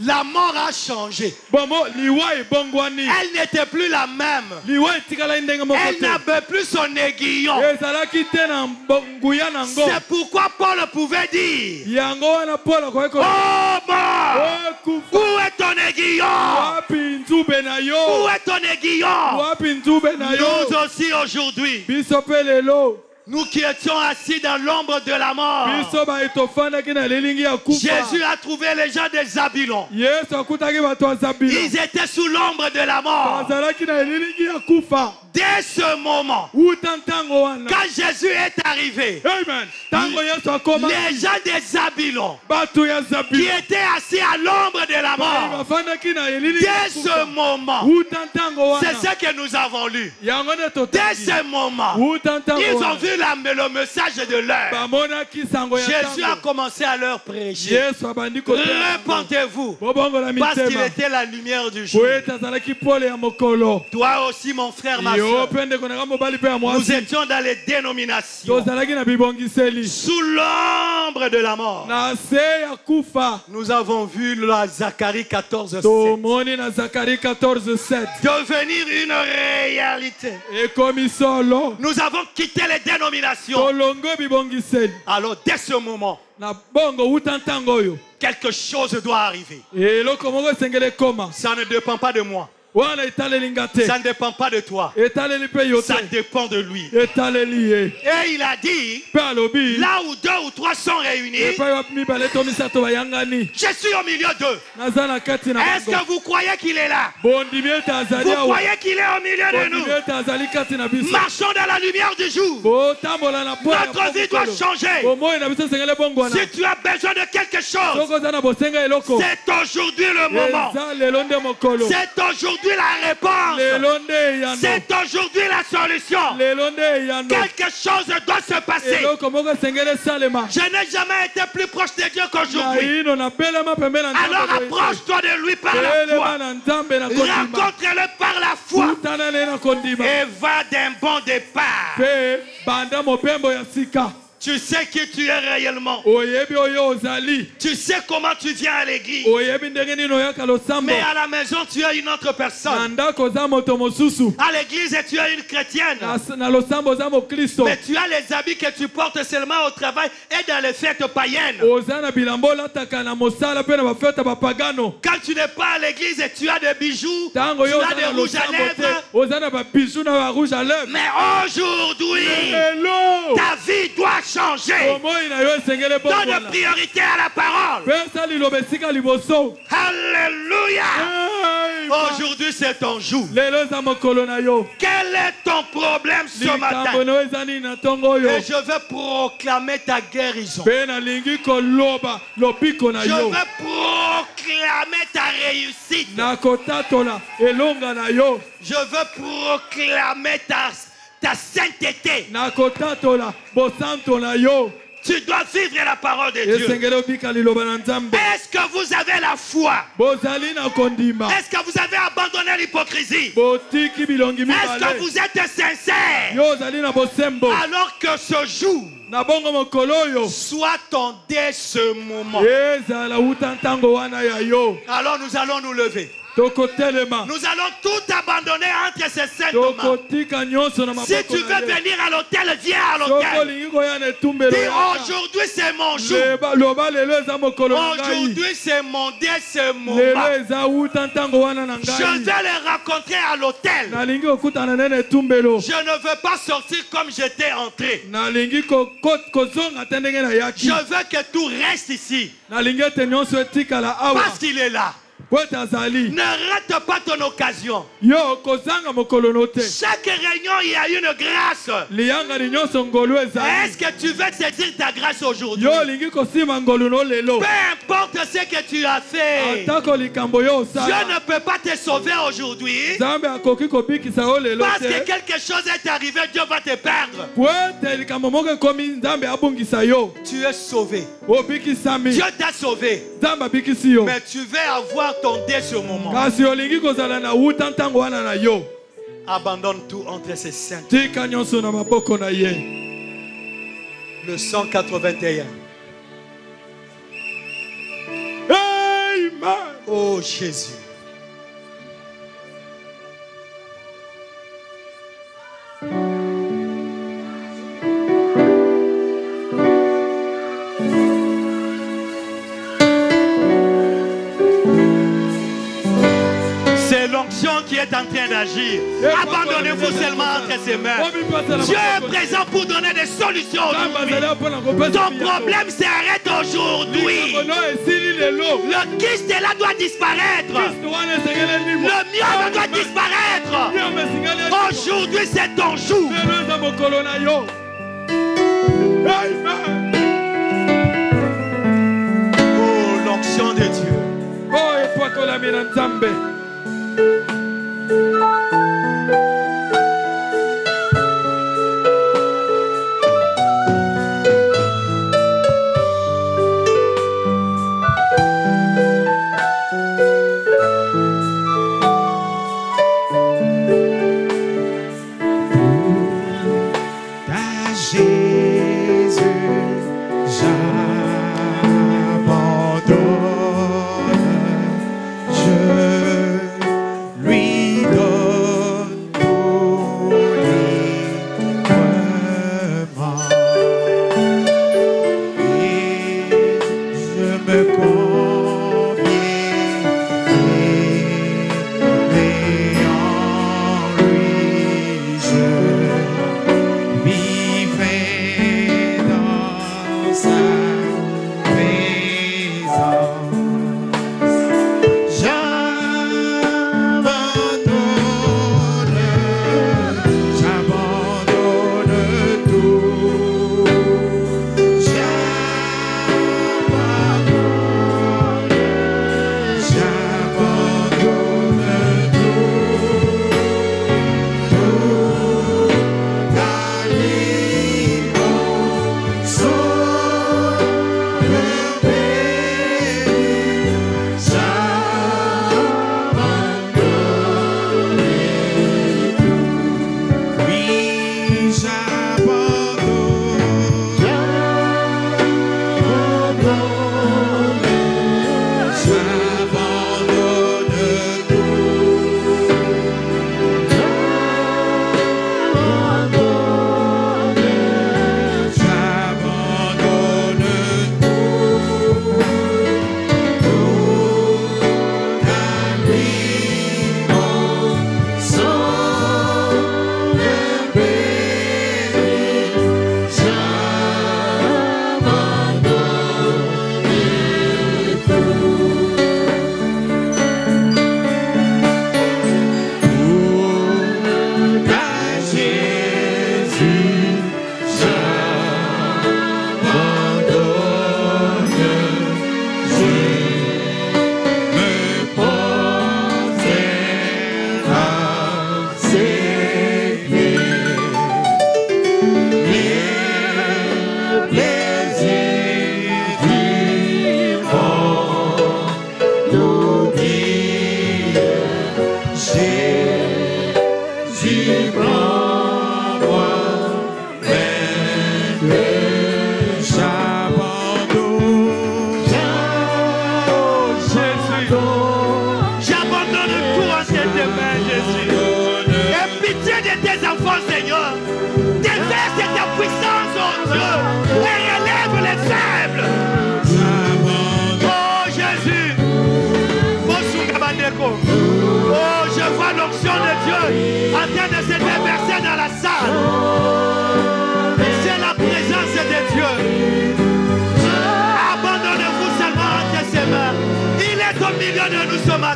La mort a changé. Elle n'était plus la même. Elle n'avait plus son aiguillon. C'est pourquoi Paul pouvait dire: oh mort, où est ton aiguillon? Où est ton aiguillon? Nous aussi aujourd'hui, nous qui étions assis dans l'ombre de la mort, Jésus a trouvé les gens des Zabulons. Ils étaient sous l'ombre de la mort. Dès ce moment, quand Jésus est arrivé, les gens des Zabulons qui étaient assis à l'ombre de la mort, dès ce moment, c'est ce que nous avons lu. Dès ce moment, ils ont vu le message de l'heure. Jésus a commencé à leur prêcher: répentez-vous, parce qu'il était la lumière du jour. Toi aussi, mon frère, ma soeur, nous étions dans les dénominations sous l'ombre de la mort. Nous avons vu la Zacharie 14:7 devenir une réalité. Nous avons quitté les dénominations. Alors dès ce moment, quelque chose doit arriver. Ça ne dépend pas de moi. Ça ne dépend pas de toi. Ça dépend de lui. Et il a dit: là où 2 ou 3 sont réunis, je suis au milieu d'eux. Est-ce que vous croyez qu'il est là? Vous croyez qu'il est au milieu de nous? Marchons dans la lumière du jour. Notre vie doit changer. Si tu as besoin de quelque chose, c'est aujourd'hui le moment. C'est aujourd'hui la réponse. C'est aujourd'hui la solution. Quelque chose doit se passer. Je n'ai jamais été plus proche de Dieu qu'aujourd'hui. Alors approche-toi de lui par la foi. Rencontre-le par la foi. Et va d'un bon départ. Tu sais qui tu es réellement. Tu sais comment tu viens à l'église. Mais à la maison, tu es une autre personne. À l'église, tu es une chrétienne. Mais tu as les habits que tu portes seulement au travail et dans les fêtes païennes. Quand tu n'es pas à l'église et tu as des bijoux, tu as des rouges à lèvres. Mais aujourd'hui, ta vie doit changer. Donne priorité à la parole. Alléluia. Aujourd'hui c'est ton jour. Quel est ton problème ce matin? Et je veux proclamer ta guérison. Je veux proclamer ta réussite. Je veux proclamer ta sainteté. Tu dois vivre la parole de Dieu. Est-ce que vous avez la foi? Est-ce que vous avez abandonné l'hypocrisie? Est-ce que vous êtes sincère? Alors que ce jour soit ton dès ce moment. Alors nous allons nous lever. Nous allons tout abandonner entre ces saintes mains. Si tu veux venir à l'hôtel, viens à l'hôtel. Dis aujourd'hui c'est mon jour. Aujourd'hui c'est mon dernier moment. Je vais les rencontrer à l'hôtel. Je ne veux pas sortir comme j'étais entré. Je veux que tout reste ici. Parce qu'il est là. Ne rate pas ton occasion. Chaque réunion, il y a une grâce. Est-ce que tu veux saisir ta grâce aujourd'hui? Peu importe ce que tu as fait, Dieu ne peut pas te sauver aujourd'hui. Parce que quelque chose est arrivé, Dieu va te perdre. Tu es sauvé. Dieu t'a sauvé. Mais tu veux avoir ton dé ce moment. Abandonne tout entre ses saints. Le 181. Amen. Oh Jésus. L'onction qui est en train d'agir. Abandonnez-vous seulement entre ses mains. Dieu est présent pour donner des solutions aujourd'hui. Ton problème s'arrête aujourd'hui. Le kyste là doit disparaître. Le myome doit disparaître. Aujourd'hui c'est ton jour. Oh, l'onction de Dieu. Je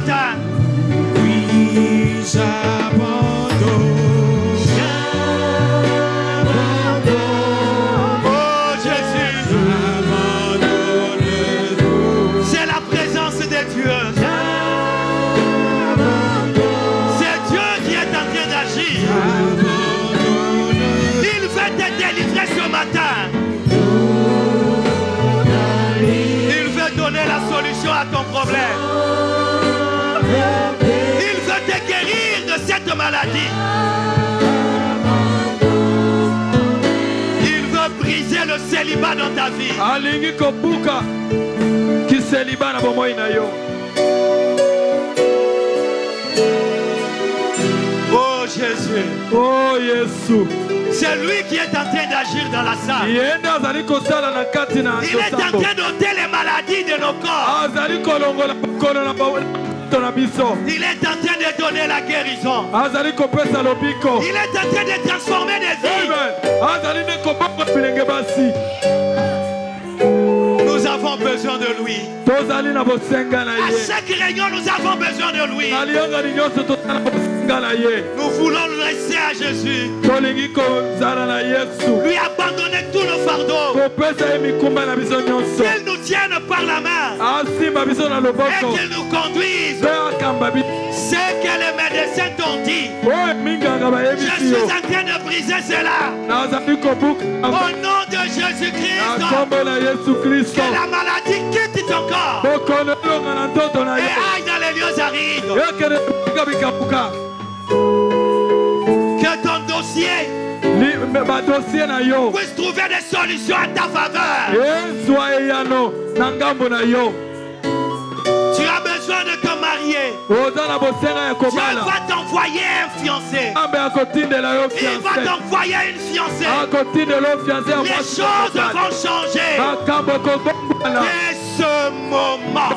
matin. Oui, j'abandonne. Oh Jésus, c'est la présence de Dieu. C'est Dieu qui est en train d'agir. Il veut te délivrer ce matin. Il veut donner la solution à ton problème. Il veut te guérir de cette maladie. Il veut briser le célibat dans ta vie. Alingi kobuka ki célibat na bomoi na yo. Oh Jésus. Oh Jésus. C'est lui qui est en train d'agir dans la salle. Il est en train d'ôter les maladies de nos corps. Il est en train de donner la guérison. Il est en train de transformer des vies. Nous avons besoin de lui. À chaque réunion, nous avons besoin de lui. Nous voulons le laisser à Jésus. Lui abandonner tous nos fardeaux. Qu'il nous tienne par la main. Et qu'il nous conduise. Ce que les médecins t'ont dit. Je suis en train de briser cela. Au nom de Jésus-Christ. Que la maladie quitte ton corps. Et aille dans les lieux arides. Que ton dossier puisse trouver des solutions à ta faveur. Tu as besoin de te marier. Dieu va t'envoyer un fiancé. Il va t'envoyer une fiancée. Les choses vont changer. Dès ce moment.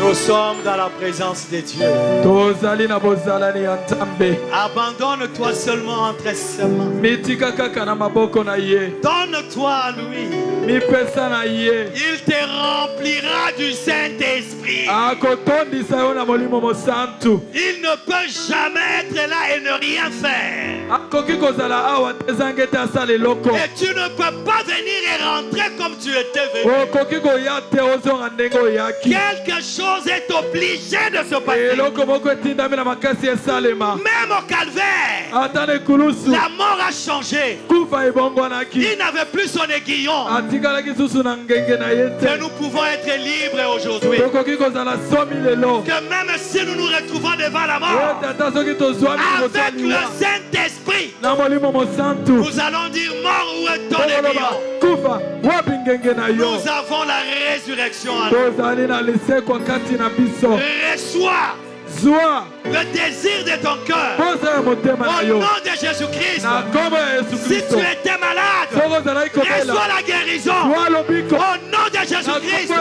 Nous sommes dans la présence de Dieu. Abandonne-toi seulement entre ses mains. Donne-toi à lui. Il te remplira du Saint-Esprit. Il ne peut jamais être là et ne rien faire. Et tu ne peux pas venir et rentrer comme tu étais venu. Quelque chose est oublié obligé de se passer. Même au calvaire, la mort a changé. Il n'avait plus son aiguillon. Que nous pouvons être libres aujourd'hui. Que même si nous nous retrouvons devant la mort, avec le Saint-Esprit, nous allons dire mort où est ton aiguillon. Nous avons la résurrection en nous. Reçois le désir de ton cœur au nom de Jésus-Christ. Si tu étais malade, reçois la guérison au nom de Jésus-Christ.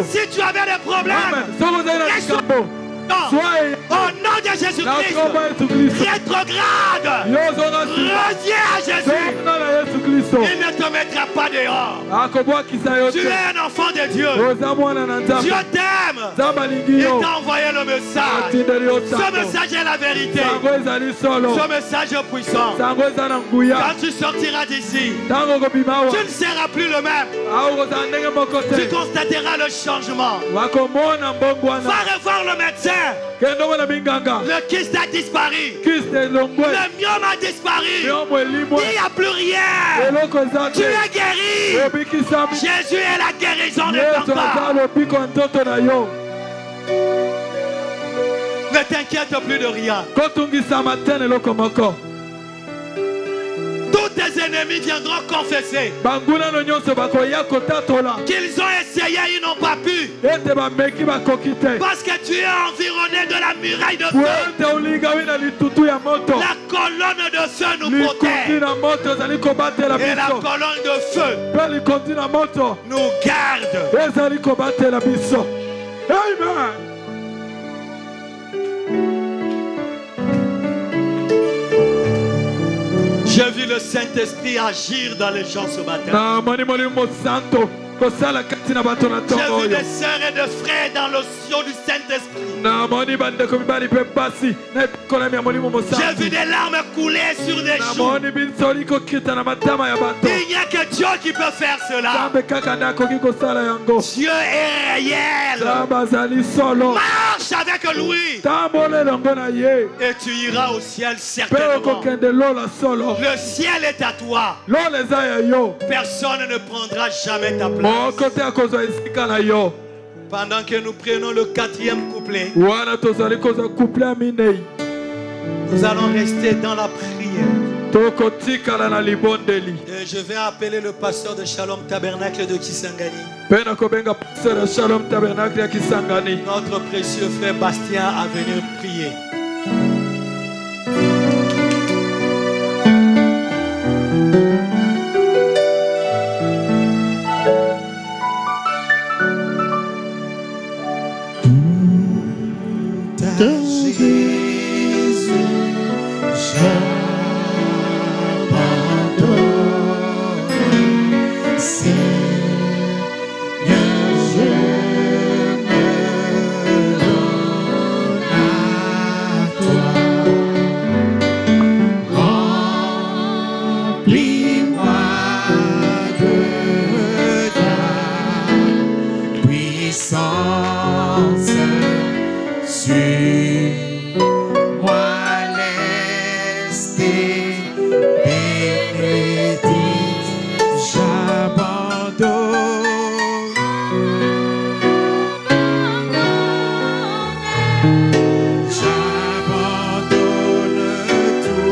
Si tu avais des problèmes, reçois au nom de Jésus-Christ. Rétrograde, reviens à Jésus. Il ne te mettra pas dehors. Tu es un enfant de Dieu. Dieu t'aime. Il t'a envoyé le message. Ce message est la vérité. Ce message est puissant. Quand tu sortiras d'ici, tu ne seras plus le même. Tu constateras le changement. Va revoir le médecin. Le kyste a disparu. Le myome a disparu. Il n'y a plus rien. Tu es guéri. Jésus est la guérison de ton corps. Ne t'inquiète plus de rien. Tous tes ennemis viendront confesser qu'ils ont essayé, ils n'ont pas pu. Parce que tu es environné de la muraille de feu. La colonne de feu nous protège. Et la colonne de feu nous garde. Amen. J'ai vu le Saint-Esprit agir dans les gens ce matin. J'ai vu des sœurs et des frères dans l'onction du Saint-Esprit. J'ai vu des larmes couler sur des joues. Il n'y a que Dieu qui peut faire cela. Dieu est réel. Marche avec lui. Et tu iras au ciel certainement. Le ciel est à toi. Personne ne prendra jamais ta place. Pendant que nous prenons le 4e couplet, nous allons rester dans la prière. Et je vais appeler le pasteur de Shalom Tabernacle de Kisangani. Notre précieux frère Bastien à venir prier. Jésus, j'abandonne, Seigneur, je me donne à toi. Remplis-moi de ta puissance. Suis-moi, l'Esprit bénédit, j'abandonne. J'abandonne tout.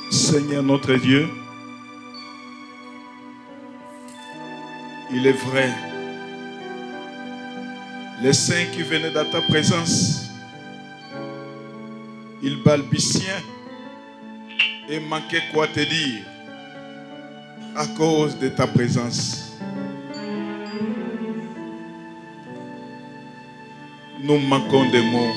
Seigneur notre Dieu, il est vrai, les saints qui venaient dans ta présence, ils balbutiaient et manquaient quoi te dire à cause de ta présence. nous manquons de mots.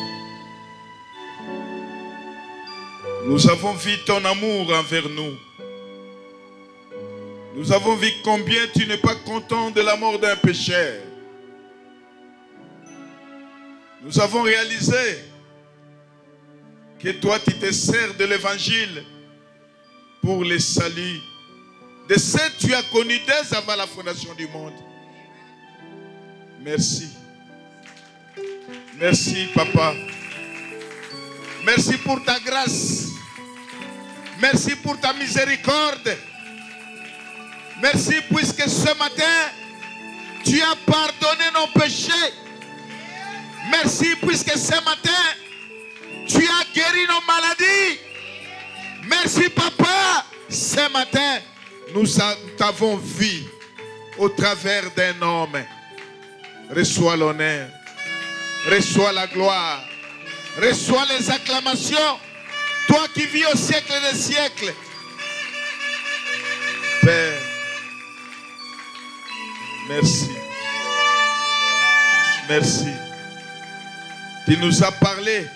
Nous avons vu ton amour envers nous. Nous avons vu combien tu n'es pas content de la mort d'un pécheur. Nous avons réalisé que toi, tu te sers de l'évangile pour le salut de ceux que tu as connus dès avant la fondation du monde. Merci. Merci, Papa. Merci pour ta grâce. Merci pour ta miséricorde. Merci puisque ce matin, tu as pardonné nos péchés. Merci puisque ce matin, tu as guéri nos maladies. Merci, Papa. Ce matin, nous t'avons vu au travers d'un homme. Reçois l'honneur. Reçois la gloire. Reçois les acclamations. Toi qui vis au siècle des siècles. Père, merci. Merci. Tu nous as parlé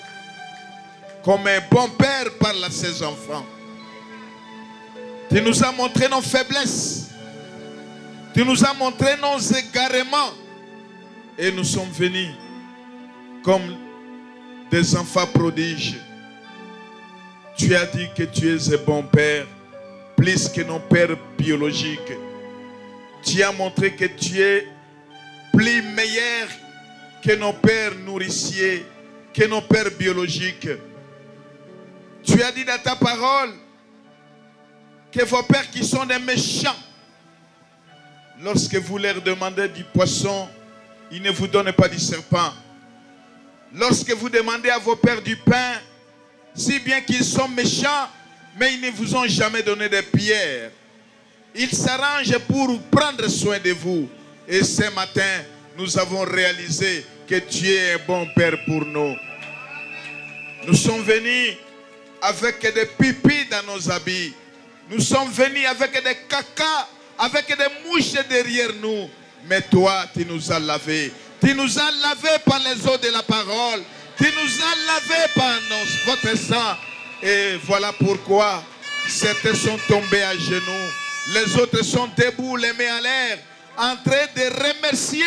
comme un bon père parle à ses enfants. Tu nous as montré nos faiblesses. Tu nous as montré nos égarements. Et nous sommes venus comme des enfants prodiges. Tu as dit que tu es un bon père, plus que nos pères biologiques. Tu as montré que tu es plus meilleur que nos pères nourriciers, que nos pères biologiques. Tu as dit dans ta parole que vos pères qui sont des méchants, lorsque vous leur demandez du poisson, ils ne vous donnent pas du serpent. Lorsque vous demandez à vos pères du pain, si bien qu'ils sont méchants, mais ils ne vous ont jamais donné de pierres. Ils s'arrangent pour prendre soin de vous. Et ce matin, nous avons réalisé que tu es un bon père pour nous. Nous sommes venus avec des pipis dans nos habits. Nous sommes venus avec des caca, avec des mouches derrière nous. Mais toi, tu nous as lavés. Tu nous as lavés par les eaux de la parole. Tu nous as lavés par votre sang. Et voilà pourquoi certains sont tombés à genoux. Les autres sont debout, les mains en l'air, en train de remercier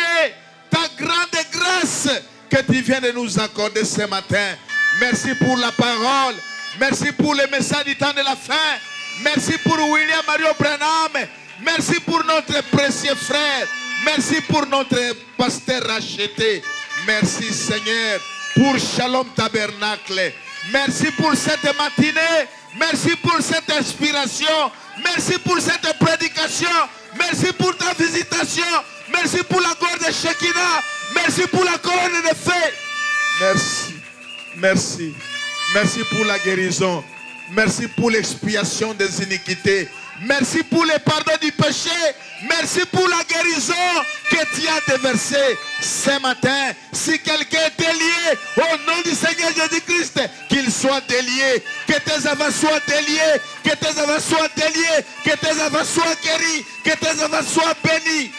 ta grande grâce que tu viens de nous accorder ce matin. Merci pour la parole. Merci pour le message du temps de la fin. Merci pour William Mario Branham. Merci pour notre précieux frère. Merci pour notre pasteur racheté. Merci Seigneur pour Shalom Tabernacle. Merci pour cette matinée. Merci pour cette inspiration. Merci pour cette prédication. Merci pour ta visitation. Merci pour la gloire de Shekinah. Merci pour la couronne de feu. Merci. Merci. Merci pour la guérison. Merci pour l'expiation des iniquités. Merci pour le pardon du péché. Merci pour la guérison que tu as déversée ce matin. Si quelqu'un est délié, au nom du Seigneur Jésus-Christ, qu'il soit délié. Que tes enfants soient déliés. Que tes enfants soient déliés. Que tes enfants soient guéris. Que tes enfants soient bénis.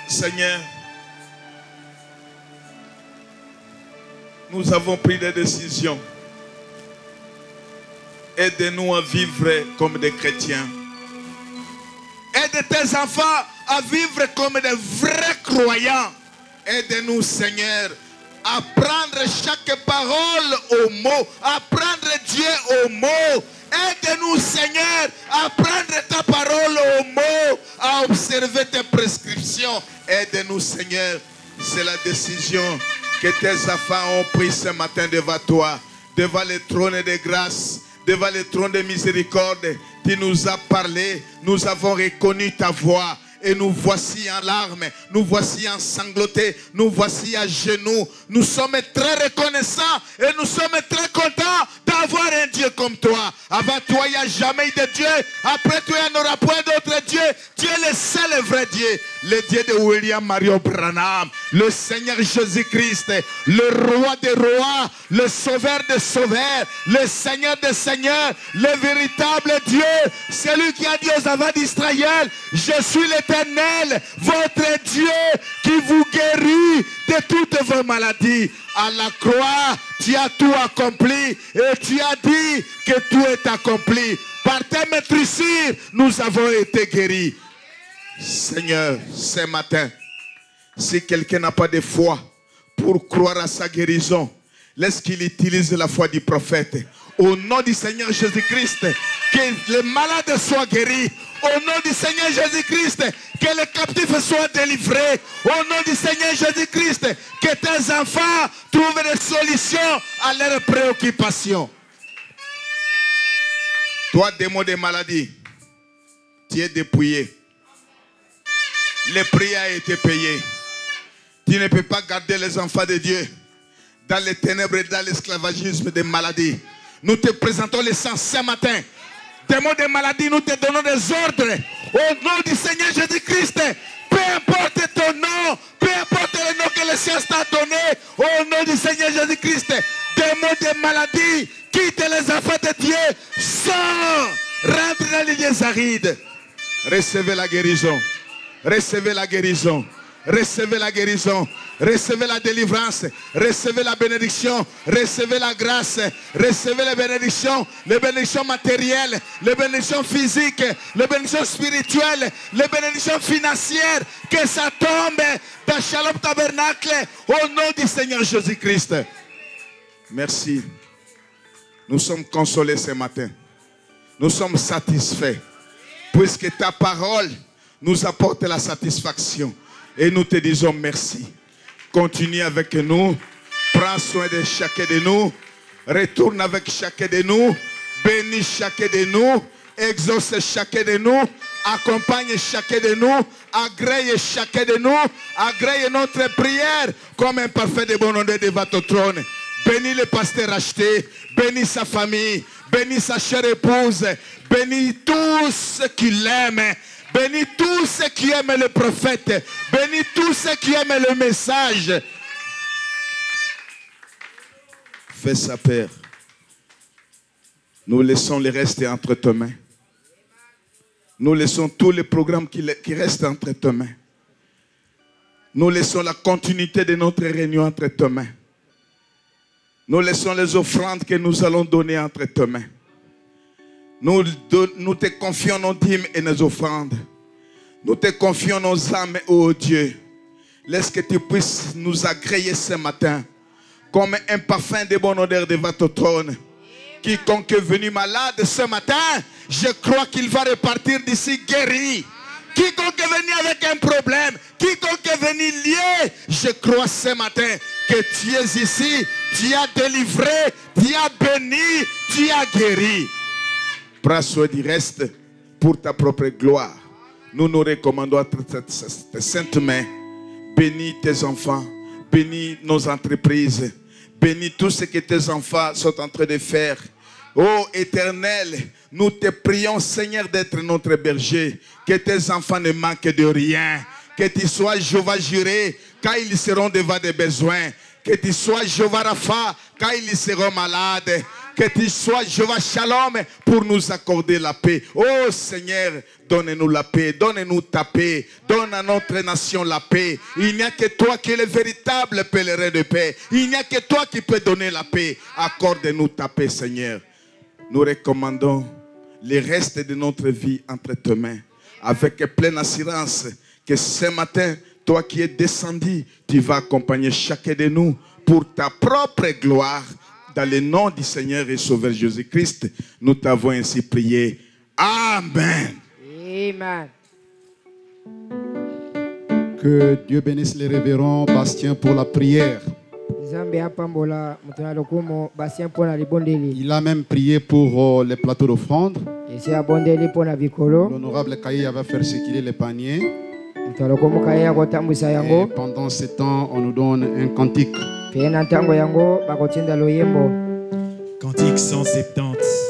Seigneur, nous avons pris des décisions. Aide-nous à vivre comme des chrétiens. Aide tes enfants à vivre comme des vrais croyants. Aide-nous, Seigneur, à prendre chaque parole au mot, à prendre Dieu au mot. Aide-nous, Seigneur, à prendre ta parole au mot, à observer tes prescriptions. Aide-nous, Seigneur. C'est la décision que tes enfants ont pris ce matin devant toi, devant le trône de grâce, devant le trône de miséricorde. Tu nous as parlé, nous avons reconnu ta voix. Et nous voici en larmes, nous voici ensanglantés, nous voici à genoux. Nous sommes très reconnaissants et nous sommes très contents de d'avoir un Dieu comme toi. Avant toi, il n'y a jamais eu de Dieu. Après toi, il n'y aura point d'autre Dieu. Dieu est le seul et vrai Dieu. Le Dieu de William Marion Branham. Le Seigneur Jésus-Christ. Le roi des rois. Le sauveur des sauveurs. Le Seigneur des seigneurs. Le véritable Dieu. Celui qui a dit aux enfants d'Israël, je suis l'Éternel, votre Dieu, qui vous guérit de toutes vos maladies. À la croix, tu as tout accompli et tu as dit que tout est accompli. Par tes maîtrisures, nous avons été guéris. Seigneur, ce matin, si quelqu'un n'a pas de foi pour croire à sa guérison, laisse qu'il utilise la foi du prophète. Au nom du Seigneur Jésus-Christ, que les malades soient guéris. Au nom du Seigneur Jésus-Christ, que les captifs soient délivrés. Au nom du Seigneur Jésus-Christ, que tes enfants trouvent des solutions à leurs préoccupations. Toi, démon de maladie, tu es dépouillé. Le prix a été payé. Tu ne peux pas garder les enfants de Dieu dans les ténèbres et dans l'esclavagisme des maladies. Nous te présentons le sang ce matin. Démon de maladie, nous te donnons des ordres. Au nom du Seigneur Jésus-Christ, peu importe ton nom, peu importe le nom que le ciel t'a donné, au nom du Seigneur Jésus-Christ, démon de maladie, quitte les enfants de Dieu, sors, rentre dans les lieux arides. Recevez la guérison. Recevez la guérison. Recevez la guérison. Recevez la délivrance, recevez la bénédiction, recevez la grâce, recevez les bénédictions matérielles, les bénédictions physiques, les bénédictions spirituelles, les bénédictions financières, que ça tombe dans Shalom Tabernacle au nom du Seigneur Jésus-Christ. Merci. Nous sommes consolés ce matin. Nous sommes satisfaits, puisque ta parole nous apporte la satisfaction et nous te disons merci. Continue avec nous. Prends soin de chacun de nous. Retourne avec chacun de nous. Bénis chacun de nous. Exauce chacun de nous. Accompagne chacun de nous. Agrée chacun de nous. Agrée notre prière comme un parfait de bon honneur devant ton trône. Bénis le pasteur acheté. Bénis sa famille. Bénis sa chère épouse. Bénis tous ceux qui l'aiment. Bénis tous ceux qui aiment le prophète. Bénis tous ceux qui aiment le message. Fais ça, Père. Nous laissons le reste entre tes mains. Nous laissons tous les programmes qui restent entre tes mains. Nous laissons la continuité de notre réunion entre tes mains. Nous laissons les offrandes que nous allons donner entre tes mains. Nous te confions nos dîmes et nos offrandes. Nous te confions nos âmes, ô Dieu. Laisse que tu puisses nous agréer ce matin comme un parfum de bonne odeur devant ton trône. Quiconque est venu malade ce matin, je crois qu'il va repartir d'ici guéri. Quiconque est venu avec un problème, quiconque est venu lié, je crois ce matin que tu es ici, tu as délivré, tu as béni, tu as guéri. Prends soin du reste pour ta propre gloire. Nous nous recommandons à tes saintes mains. Bénis tes enfants, bénis nos entreprises, bénis tout ce que tes enfants sont en train de faire. Ô Éternel, nous te prions, Seigneur, d'être notre berger. Que tes enfants ne manquent de rien. Que tu sois Jéhovah Jireh quand ils seront devant des besoins. Que tu sois Jéhovah Rapha quand ils seront malades. Que tu sois Jéhovah Shalom pour nous accorder la paix. Oh Seigneur, donne-nous la paix, donne-nous ta paix, donne à notre nation la paix. Il n'y a que toi qui es le véritable pèlerin de paix. Il n'y a que toi qui peux donner la paix. Accorde-nous ta paix, Seigneur. Nous recommandons les restes de notre vie entre tes mains, avec pleine assurance que ce matin, toi qui es descendu, tu vas accompagner chacun de nous pour ta propre gloire. Dans le nom du Seigneur et Sauveur Jésus-Christ, nous t'avons ainsi prié. Amen. Amen. Que Dieu bénisse les révérends Bastien pour la prière. Il a même prié pour les plateaux d'offrande. L'honorable Kaïa va faire circuler les paniers. Et pendant ce temps, on nous donne un cantique. Cantique Musique 170.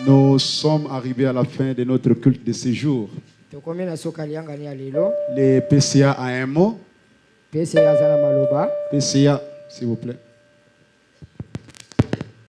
Nous sommes arrivés à la fin de notre culte de ce jour. Les PCA a un mot. PCA, s'il vous plaît.